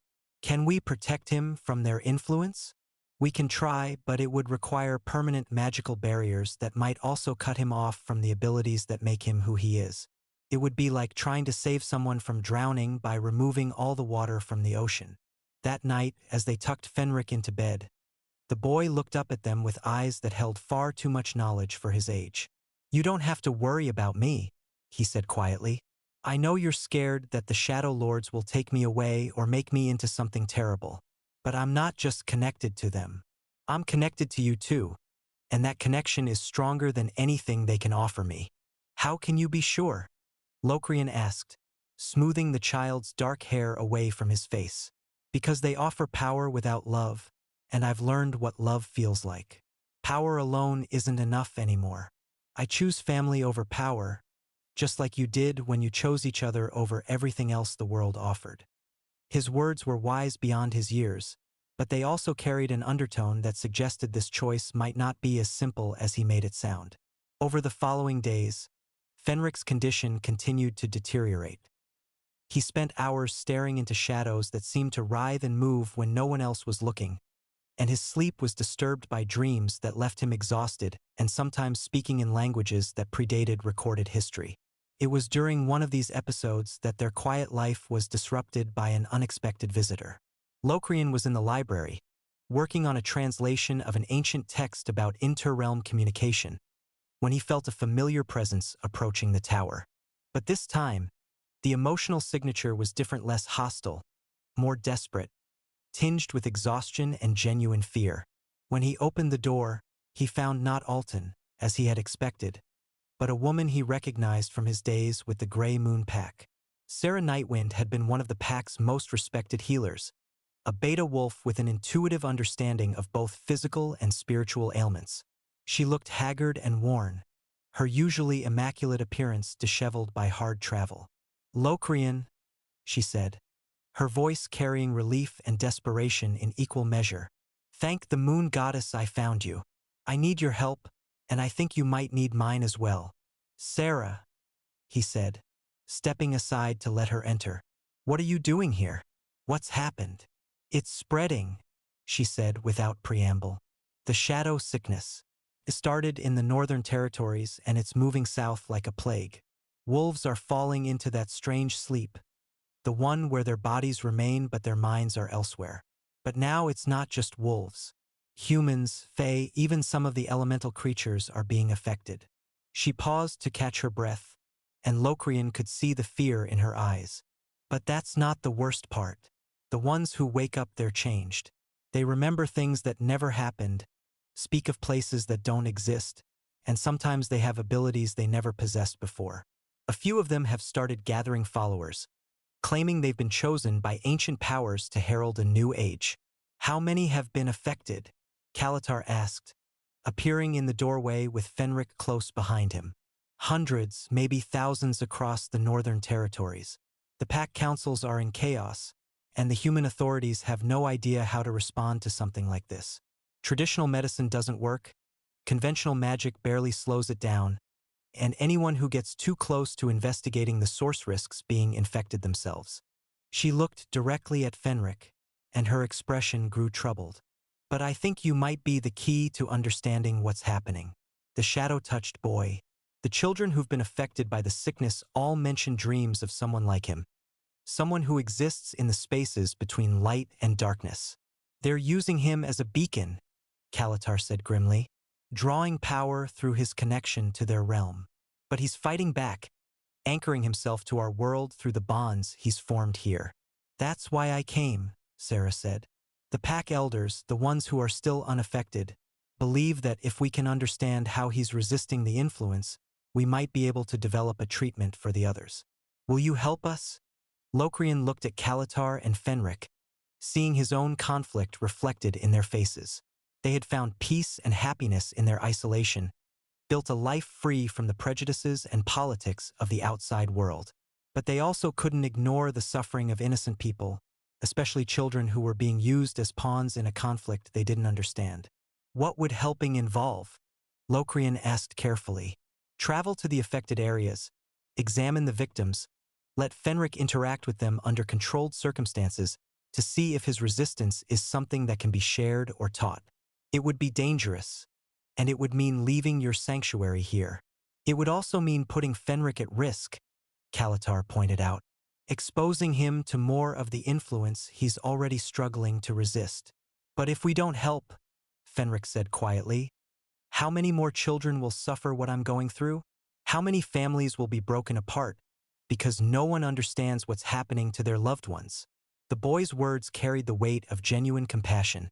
Can we protect him from their influence? We can try, but it would require permanent magical barriers that might also cut him off from the abilities that make him who he is. It would be like trying to save someone from drowning by removing all the water from the ocean. That night, as they tucked Fenric into bed, the boy looked up at them with eyes that held far too much knowledge for his age. You don't have to worry about me, he said quietly. I know you're scared that the Shadow Lords will take me away or make me into something terrible. But I'm not just connected to them. I'm connected to you too, and that connection is stronger than anything they can offer me. How can you be sure? Locrian asked, smoothing the child's dark hair away from his face. Because they offer power without love, and I've learned what love feels like. Power alone isn't enough anymore. I choose family over power, just like you did when you chose each other over everything else the world offered. His words were wise beyond his years, but they also carried an undertone that suggested this choice might not be as simple as he made it sound. Over the following days, Fenric's condition continued to deteriorate. He spent hours staring into shadows that seemed to writhe and move when no one else was looking, and his sleep was disturbed by dreams that left him exhausted and sometimes speaking in languages that predated recorded history. It was during one of these episodes that their quiet life was disrupted by an unexpected visitor. Locrian was in the library, working on a translation of an ancient text about inter-realm communication, when he felt a familiar presence approaching the tower. But this time, the emotional signature was different, less hostile, more desperate, tinged with exhaustion and genuine fear. When he opened the door, he found not Alton, as he had expected, but a woman he recognized from his days with the Grey Moon Pack. Sarah Nightwind had been one of the pack's most respected healers, a beta wolf with an intuitive understanding of both physical and spiritual ailments. She looked haggard and worn, her usually immaculate appearance disheveled by hard travel. Locrian, she said, her voice carrying relief and desperation in equal measure. Thank the moon goddess I found you. I need your help, and I think you might need mine as well. Sarah, he said, stepping aside to let her enter. "What are you doing here? What's happened?" "It's spreading," she said without preamble. "The shadow sickness. It started in the northern territories and it's moving south like a plague. Wolves are falling into that strange sleep, the one where their bodies remain but their minds are elsewhere. But now it's not just wolves. Humans, fae, even some of the elemental creatures are being affected." She paused to catch her breath, and Locrian could see the fear in her eyes. "But that's not the worst part. The ones who wake up, they're changed. They remember things that never happened, speak of places that don't exist, and sometimes they have abilities they never possessed before. A few of them have started gathering followers, claiming they've been chosen by ancient powers to herald a new age." "How many have been affected?" Kalatar asked, appearing in the doorway with Fenric close behind him. "Hundreds, maybe thousands across the northern territories. The pack councils are in chaos, and the human authorities have no idea how to respond to something like this. Traditional medicine doesn't work, conventional magic barely slows it down, and anyone who gets too close to investigating the source risks being infected themselves." She looked directly at Fenric, and her expression grew troubled. "But I think you might be the key to understanding what's happening." The shadow-touched boy. "The children who've been affected by the sickness all mention dreams of someone like him, someone who exists in the spaces between light and darkness. They're using him as a beacon," Kalatar said grimly, "drawing power through his connection to their realm. But he's fighting back, anchoring himself to our world through the bonds he's formed here." "That's why I came," Sarah said. "The pack elders, the ones who are still unaffected, believe that if we can understand how he's resisting the influence, we might be able to develop a treatment for the others. Will you help us?" Locrian looked at Kalatar and Fenric, seeing his own conflict reflected in their faces. They had found peace and happiness in their isolation, built a life free from the prejudices and politics of the outside world. But they also couldn't ignore the suffering of innocent people, especially children who were being used as pawns in a conflict they didn't understand. "What would helping involve?" Locrian asked carefully. "Travel to the affected areas, examine the victims, let Fenric interact with them under controlled circumstances to see if his resistance is something that can be shared or taught. It would be dangerous, and it would mean leaving your sanctuary here. It would also mean putting Fenric at risk," Kalatar pointed out, "exposing him to more of the influence he's already struggling to resist." "But if we don't help," Fenric said quietly, "how many more children will suffer what I'm going through? How many families will be broken apart because no one understands what's happening to their loved ones?" The boy's words carried the weight of genuine compassion,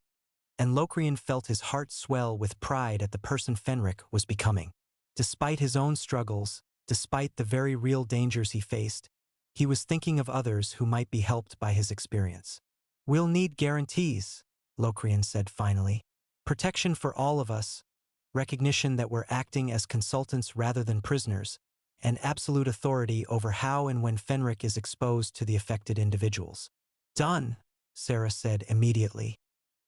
and Locrian felt his heart swell with pride at the person Fenric was becoming. Despite his own struggles, despite the very real dangers he faced, he was thinking of others who might be helped by his experience. "We'll need guarantees," Locrian said finally. "Protection for all of us, recognition that we're acting as consultants rather than prisoners, and absolute authority over how and when Fenric is exposed to the affected individuals." "Done," Sarah said immediately.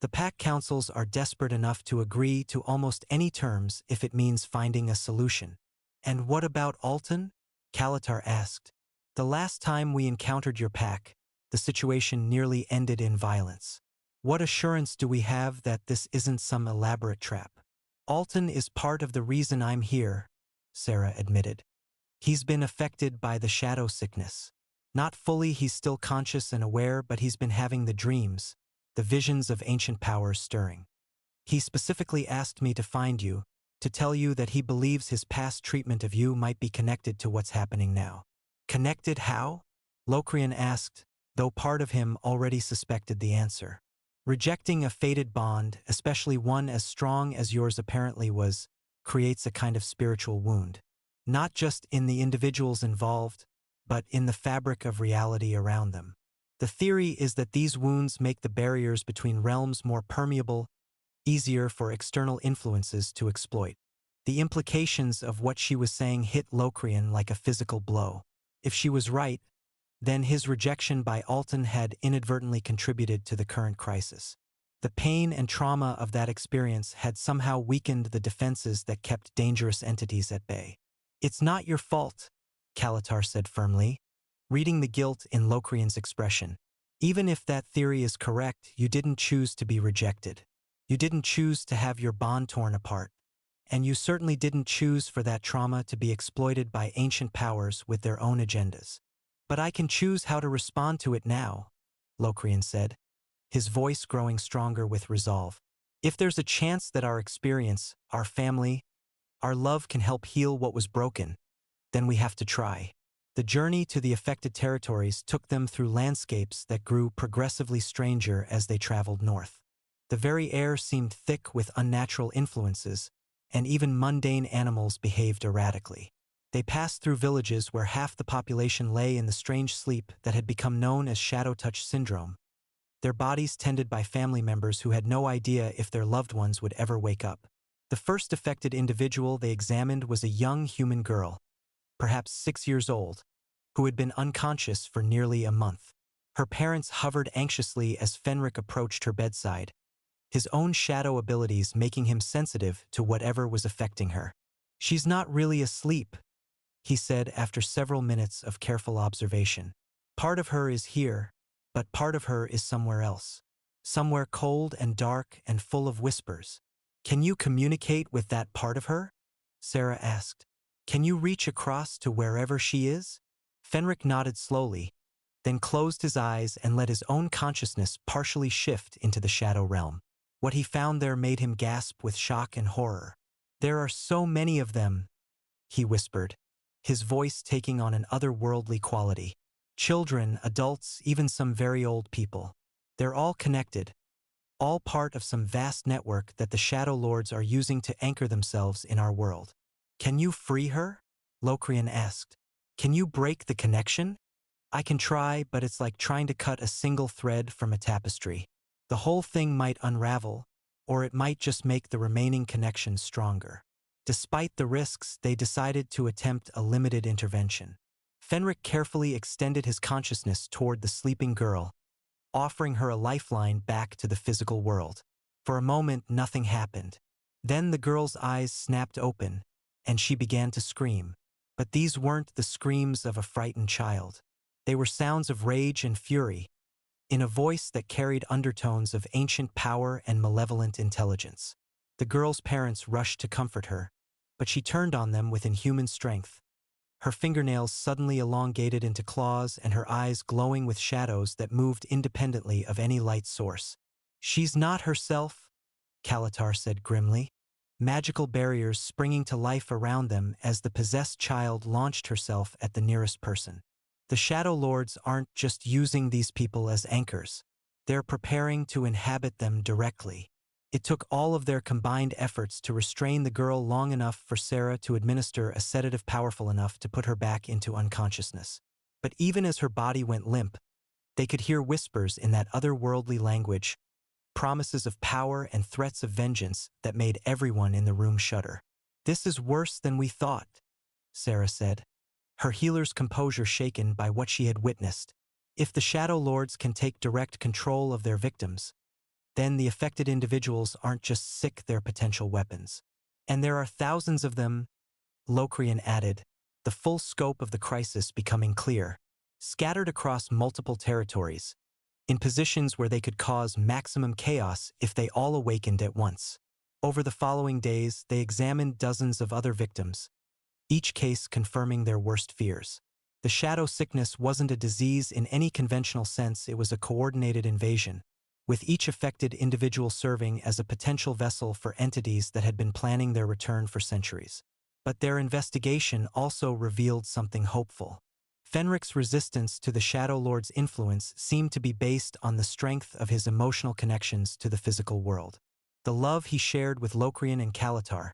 "The pack councils are desperate enough to agree to almost any terms if it means finding a solution." "And what about Alton?" Kalatar asked. "The last time we encountered your pack, the situation nearly ended in violence. What assurance do we have that this isn't some elaborate trap?" "Alton is part of the reason I'm here," Sarah admitted. "He's been affected by the shadow sickness. Not fully, he's still conscious and aware, but he's been having the dreams, the visions of ancient powers stirring. He specifically asked me to find you, to tell you that he believes his past treatment of you might be connected to what's happening now." "Connected how?" Locrian asked, though part of him already suspected the answer. "Rejecting a fated bond, especially one as strong as yours apparently was, creates a kind of spiritual wound. Not just in the individuals involved, but in the fabric of reality around them. The theory is that these wounds make the barriers between realms more permeable, easier for external influences to exploit." The implications of what she was saying hit Locrian like a physical blow. If she was right, then his rejection by Alton had inadvertently contributed to the current crisis. The pain and trauma of that experience had somehow weakened the defenses that kept dangerous entities at bay. "It's not your fault," Kalatar said firmly, reading the guilt in Locrian's expression. Even if that theory is correct, you didn't choose to be rejected. You didn't choose to have your bond torn apart. And you certainly didn't choose for that trauma to be exploited by ancient powers with their own agendas. But I can choose how to respond to it now, Locrian said, his voice growing stronger with resolve. If there's a chance that our experience, our family, our love can help heal what was broken, then we have to try. The journey to the affected territories took them through landscapes that grew progressively stranger as they traveled north. The very air seemed thick with unnatural influences, and even mundane animals behaved erratically. They passed through villages where half the population lay in the strange sleep that had become known as shadow touch syndrome, their bodies tended by family members who had no idea if their loved ones would ever wake up. The first affected individual they examined was a young human girl, perhaps 6 years old, who had been unconscious for nearly a month. Her parents hovered anxiously as Fenric approached her bedside, his own shadow abilities making him sensitive to whatever was affecting her. "She's not really asleep," he said after several minutes of careful observation. "Part of her is here, but part of her is somewhere else. Somewhere cold and dark and full of whispers. Can you communicate with that part of her?" Sarah asked. "Can you reach across to wherever she is?" Fenric nodded slowly, then closed his eyes and let his own consciousness partially shift into the shadow realm. What he found there made him gasp with shock and horror. "There are so many of them," he whispered, his voice taking on an otherworldly quality. "Children, adults, even some very old people. They're all connected, all part of some vast network that the Shadow Lords are using to anchor themselves in our world." "Can you free her?" Locrian asked. "Can you break the connection?" "I can try, but it's like trying to cut a single thread from a tapestry. The whole thing might unravel, or it might just make the remaining connections stronger." Despite the risks, they decided to attempt a limited intervention. Fenric carefully extended his consciousness toward the sleeping girl, offering her a lifeline back to the physical world. For a moment, nothing happened. Then the girl's eyes snapped open, and she began to scream. But these weren't the screams of a frightened child. They were sounds of rage and fury, in a voice that carried undertones of ancient power and malevolent intelligence. The girl's parents rushed to comfort her, but she turned on them with inhuman strength, her fingernails suddenly elongated into claws and her eyes glowing with shadows that moved independently of any light source. "She's not herself," Kalatar said grimly, magical barriers springing to life around them as the possessed child launched herself at the nearest person. "The Shadow Lords aren't just using these people as anchors. They're preparing to inhabit them directly." It took all of their combined efforts to restrain the girl long enough for Sarah to administer a sedative powerful enough to put her back into unconsciousness. But even as her body went limp, they could hear whispers in that otherworldly language, promises of power and threats of vengeance that made everyone in the room shudder. "This is worse than we thought," Sarah said, her healer's composure shaken by what she had witnessed. "If the Shadow Lords can take direct control of their victims, then the affected individuals aren't just sick, they're potential weapons. And there are thousands of them," Locrian added, the full scope of the crisis becoming clear, "scattered across multiple territories, in positions where they could cause maximum chaos if they all awakened at once." Over the following days, they examined dozens of other victims, each case confirming their worst fears. The shadow sickness wasn't a disease in any conventional sense, it was a coordinated invasion, with each affected individual serving as a potential vessel for entities that had been planning their return for centuries. But their investigation also revealed something hopeful. Fenric's resistance to the Shadow Lord's influence seemed to be based on the strength of his emotional connections to the physical world. The love he shared with Locrian and Kalatar,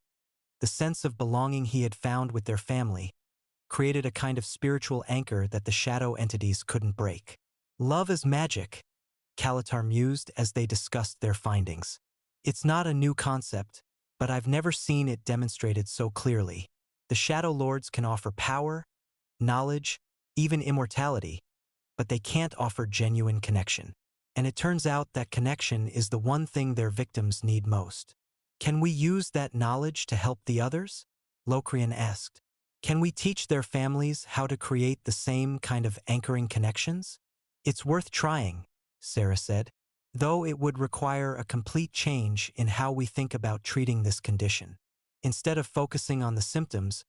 the sense of belonging he had found with their family, created a kind of spiritual anchor that the shadow entities couldn't break. "Love is magic," Kalatar mused as they discussed their findings. "It's not a new concept, but I've never seen it demonstrated so clearly. The Shadow Lords can offer power, knowledge, even immortality, but they can't offer genuine connection. And it turns out that connection is the one thing their victims need most." "Can we use that knowledge to help the others?" Locrian asked. Can we teach their families how to create the same kind of anchoring connections? It's worth trying, Sarah said, though it would require a complete change in how we think about treating this condition. Instead of focusing on the symptoms,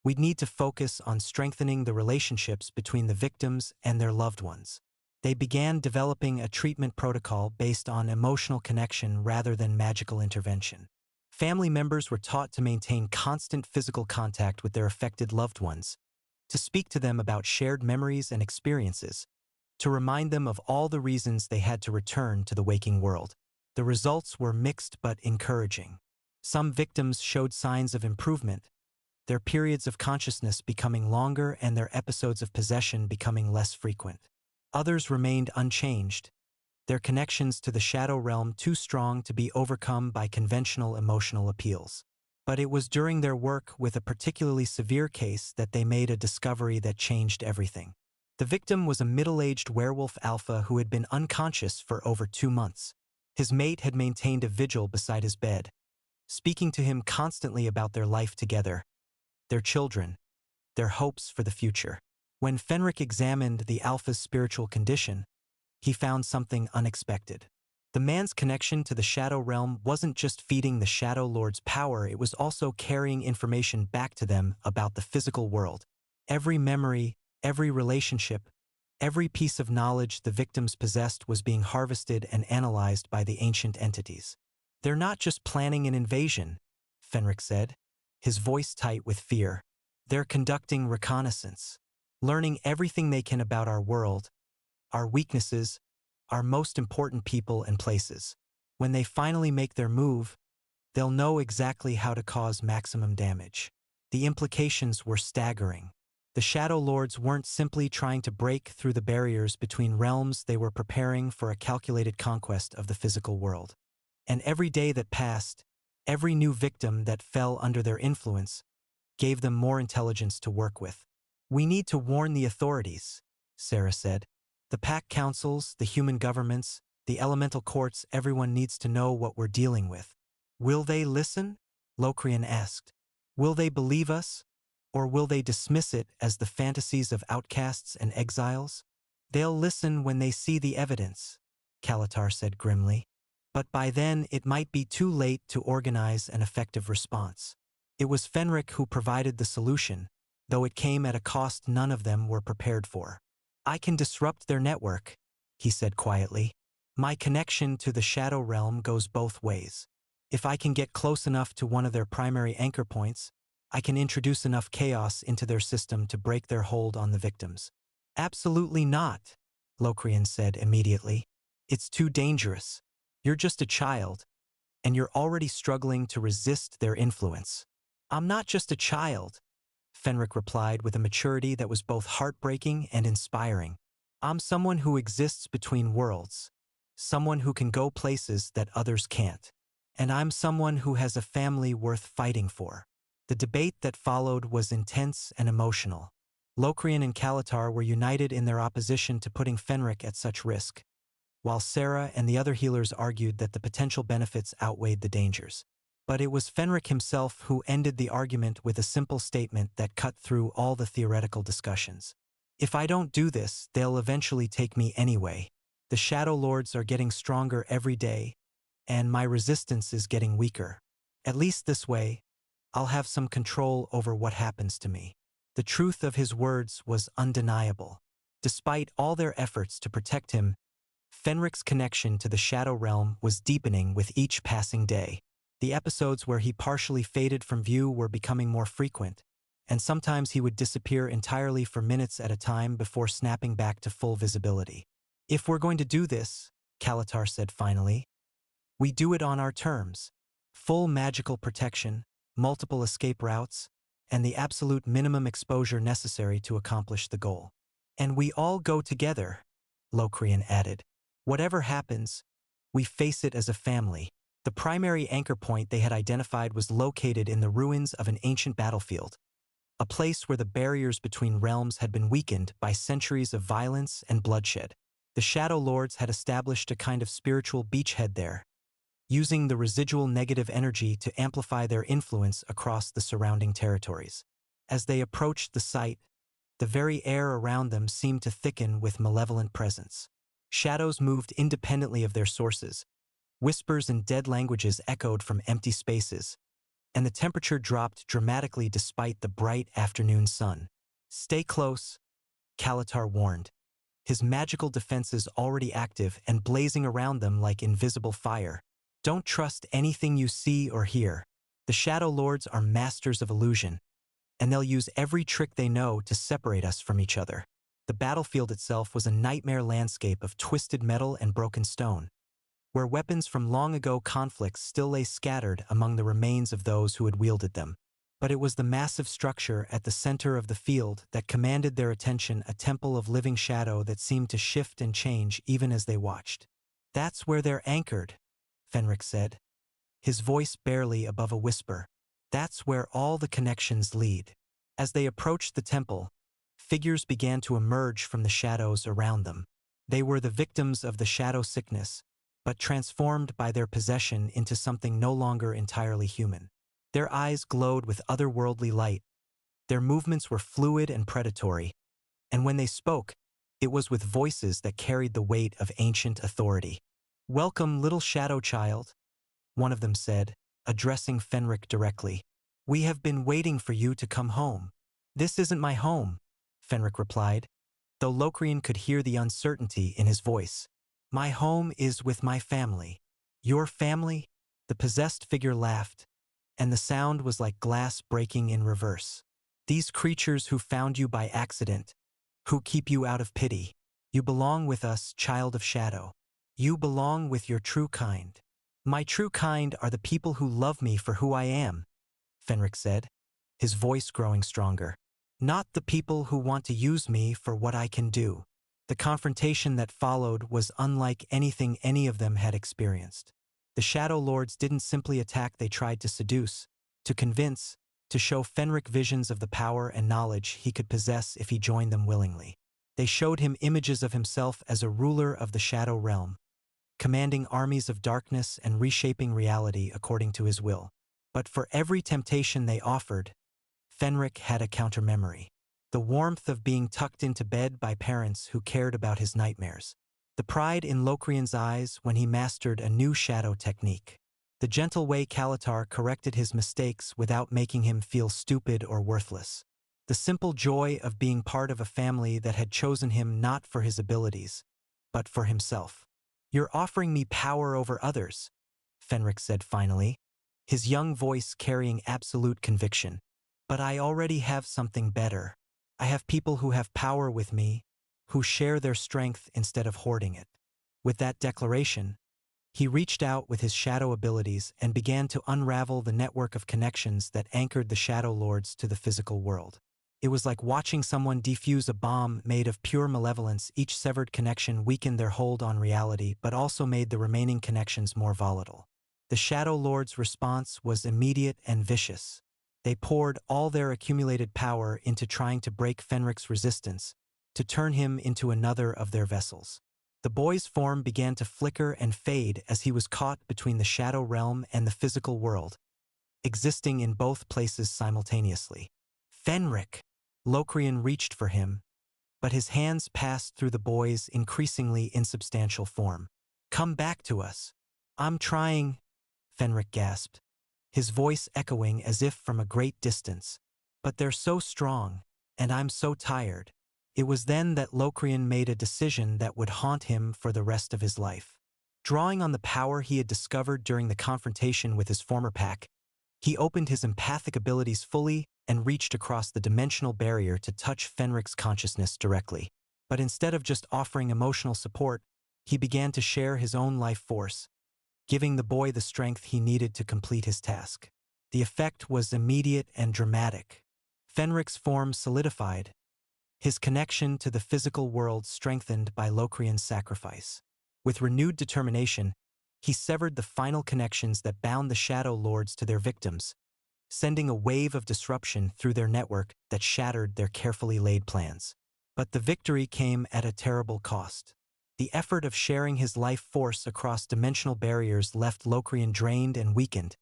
we'd need to focus on strengthening the relationships between the victims and their loved ones. They began developing a treatment protocol based on emotional connection rather than magical intervention. Family members were taught to maintain constant physical contact with their affected loved ones, to speak to them about shared memories and experiences, to remind them of all the reasons they had to return to the waking world. The results were mixed but encouraging. Some victims showed signs of improvement, their periods of consciousness becoming longer and their episodes of possession becoming less frequent. Others remained unchanged, their connections to the shadow realm too strong to be overcome by conventional emotional appeals. But it was during their work with a particularly severe case that they made a discovery that changed everything. The victim was a middle-aged werewolf alpha who had been unconscious for over 2 months. His mate had maintained a vigil beside his bed, speaking to him constantly about their life together, their children, their hopes for the future. When Fenric examined the alpha's spiritual condition, he found something unexpected. The man's connection to the shadow realm wasn't just feeding the Shadow Lord's power, it was also carrying information back to them about the physical world. Every memory, every relationship, every piece of knowledge the victims possessed was being harvested and analyzed by the ancient entities. They're not just planning an invasion, Fenric said, his voice tight with fear. They're conducting reconnaissance, learning everything they can about our world, our weaknesses, our most important people and places. When they finally make their move, they'll know exactly how to cause maximum damage. The implications were staggering. The Shadow Lords weren't simply trying to break through the barriers between realms, they were preparing for a calculated conquest of the physical world. And every day that passed, every new victim that fell under their influence, gave them more intelligence to work with. We need to warn the authorities, Sarah said. The pack councils, the human governments, the elemental courts, everyone needs to know what we're dealing with. Will they listen? Locrian asked. Will they believe us? Or will they dismiss it as the fantasies of outcasts and exiles? They'll listen when they see the evidence, Kalatar said grimly. But by then it might be too late to organize an effective response. It was Fenric who provided the solution, though it came at a cost none of them were prepared for. I can disrupt their network, he said quietly. My connection to the shadow realm goes both ways. If I can get close enough to one of their primary anchor points, I can introduce enough chaos into their system to break their hold on the victims. Absolutely not, Locrian said immediately. It's too dangerous. You're just a child, and you're already struggling to resist their influence. I'm not just a child, Fenric replied with a maturity that was both heartbreaking and inspiring. I'm someone who exists between worlds, someone who can go places that others can't. And I'm someone who has a family worth fighting for. The debate that followed was intense and emotional. Locrian and Kalatar were united in their opposition to putting Fenric at such risk, while Sarah and the other healers argued that the potential benefits outweighed the dangers. But it was Fenric himself who ended the argument with a simple statement that cut through all the theoretical discussions. If I don't do this, they'll eventually take me anyway. The Shadow Lords are getting stronger every day, and my resistance is getting weaker. At least this way, I'll have some control over what happens to me. The truth of his words was undeniable. Despite all their efforts to protect him, Fenric's connection to the Shadow Realm was deepening with each passing day. The episodes where he partially faded from view were becoming more frequent, and sometimes he would disappear entirely for minutes at a time before snapping back to full visibility. If we're going to do this, Kalatar said finally, we do it on our terms. Full magical protection, multiple escape routes, and the absolute minimum exposure necessary to accomplish the goal. And we all go together, Locrian added. Whatever happens, we face it as a family. The primary anchor point they had identified was located in the ruins of an ancient battlefield, a place where the barriers between realms had been weakened by centuries of violence and bloodshed. The Shadow Lords had established a kind of spiritual beachhead there, using the residual negative energy to amplify their influence across the surrounding territories. As they approached the site, the very air around them seemed to thicken with malevolent presence. Shadows moved independently of their sources. Whispers in dead languages echoed from empty spaces, and the temperature dropped dramatically despite the bright afternoon sun. "Stay close," Kalatar warned, his magical defenses already active and blazing around them like invisible fire. "Don't trust anything you see or hear. The Shadow Lords are masters of illusion, and they'll use every trick they know to separate us from each other." The battlefield itself was a nightmare landscape of twisted metal and broken stone, where weapons from long-ago conflicts still lay scattered among the remains of those who had wielded them. But it was the massive structure at the center of the field that commanded their attention, a temple of living shadow that seemed to shift and change even as they watched. "That's where they're anchored," Fenric said, his voice barely above a whisper. "That's where all the connections lead." As they approached the temple, figures began to emerge from the shadows around them. They were the victims of the shadow sickness, but transformed by their possession into something no longer entirely human. Their eyes glowed with otherworldly light. Their movements were fluid and predatory, and when they spoke, it was with voices that carried the weight of ancient authority. "Welcome, little shadow child," one of them said, addressing Fenric directly. "We have been waiting for you to come home." "This isn't my home," Fenric replied, though Locrian could hear the uncertainty in his voice. "My home is with my family." "Your family?" The possessed figure laughed, and the sound was like glass breaking in reverse. "These creatures who found you by accident, who keep you out of pity. You belong with us, child of shadow. You belong with your true kind." "My true kind are the people who love me for who I am," Fenric said, his voice growing stronger. "Not the people who want to use me for what I can do." The confrontation that followed was unlike anything any of them had experienced. The Shadow Lords didn't simply attack, they tried to seduce, to convince, to show Fenric visions of the power and knowledge he could possess if he joined them willingly. They showed him images of himself as a ruler of the Shadow Realm, commanding armies of darkness and reshaping reality according to his will. But for every temptation they offered, Fenric had a counter-memory. The warmth of being tucked into bed by parents who cared about his nightmares. The pride in Locrian's eyes when he mastered a new shadow technique. The gentle way Kalatar corrected his mistakes without making him feel stupid or worthless. The simple joy of being part of a family that had chosen him not for his abilities, but for himself. "You're offering me power over others," Fenric said finally, his young voice carrying absolute conviction. "But I already have something better. I have people who have power with me, who share their strength instead of hoarding it." With that declaration, he reached out with his shadow abilities and began to unravel the network of connections that anchored the Shadow Lords to the physical world. It was like watching someone defuse a bomb made of pure malevolence. Each severed connection weakened their hold on reality, but also made the remaining connections more volatile. The Shadow Lords' response was immediate and vicious. They poured all their accumulated power into trying to break Fenric's resistance, to turn him into another of their vessels. The boy's form began to flicker and fade as he was caught between the Shadow Realm and the physical world, existing in both places simultaneously. "Fenric!" Locrian reached for him, but his hands passed through the boy's increasingly insubstantial form. "Come back to us." "I'm trying," Fenric gasped, his voice echoing as if from a great distance. "But they're so strong, and I'm so tired." It was then that Locrian made a decision that would haunt him for the rest of his life. Drawing on the power he had discovered during the confrontation with his former pack, he opened his empathic abilities fully and reached across the dimensional barrier to touch Fenric's consciousness directly. But instead of just offering emotional support, he began to share his own life force, giving the boy the strength he needed to complete his task. The effect was immediate and dramatic. Fenric's form solidified, his connection to the physical world strengthened by Locrian's sacrifice. With renewed determination, he severed the final connections that bound the Shadow Lords to their victims, sending a wave of disruption through their network that shattered their carefully laid plans. But the victory came at a terrible cost. The effort of sharing his life force across dimensional barriers left Locrian drained and weakened,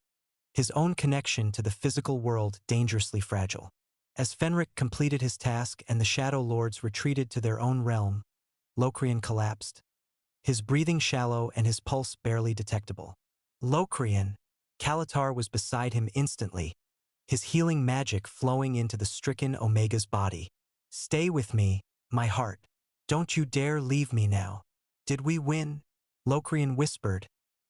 his own connection to the physical world dangerously fragile. As Fenric completed his task and the Shadow Lords retreated to their own realm, Locrian collapsed, his breathing shallow and his pulse barely detectable. Locrian, Kalatar was beside him instantly, his healing magic flowing into the stricken Omega's body. Stay with me, my heart. Don't you dare leave me now. Did we win? Locrian whispered,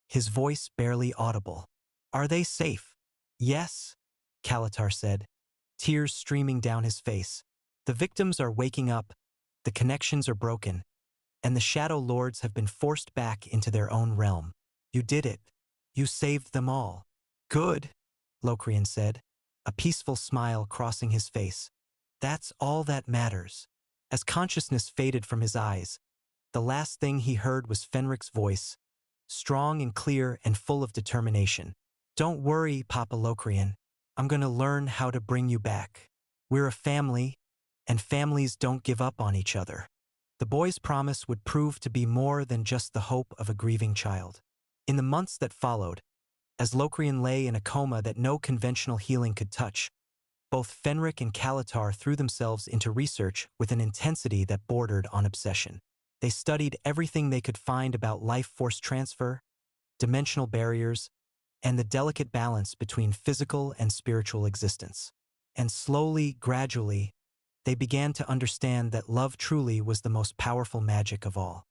his voice barely audible. Are they safe? Yes, Kalatar said, tears streaming down his face. The victims are waking up, the connections are broken, and the Shadow Lords have been forced back into their own realm. You did it. You saved them all. Good, Locrian said, a peaceful smile crossing his face. That's all that matters. As consciousness faded from his eyes, the last thing he heard was Fenric's voice, strong and clear and full of determination. Don't worry, Papa Locrian. I'm going to learn how to bring you back. We're a family, and families don't give up on each other. The boy's promise would prove to be more than just the hope of a grieving child. In the months that followed, as Locrian lay in a coma that no conventional healing could touch, both Fenric and Kalatar threw themselves into research with an intensity that bordered on obsession. They studied everything they could find about life force transfer, dimensional barriers, and the delicate balance between physical and spiritual existence. And slowly, gradually, they began to understand that love truly was the most powerful magic of all.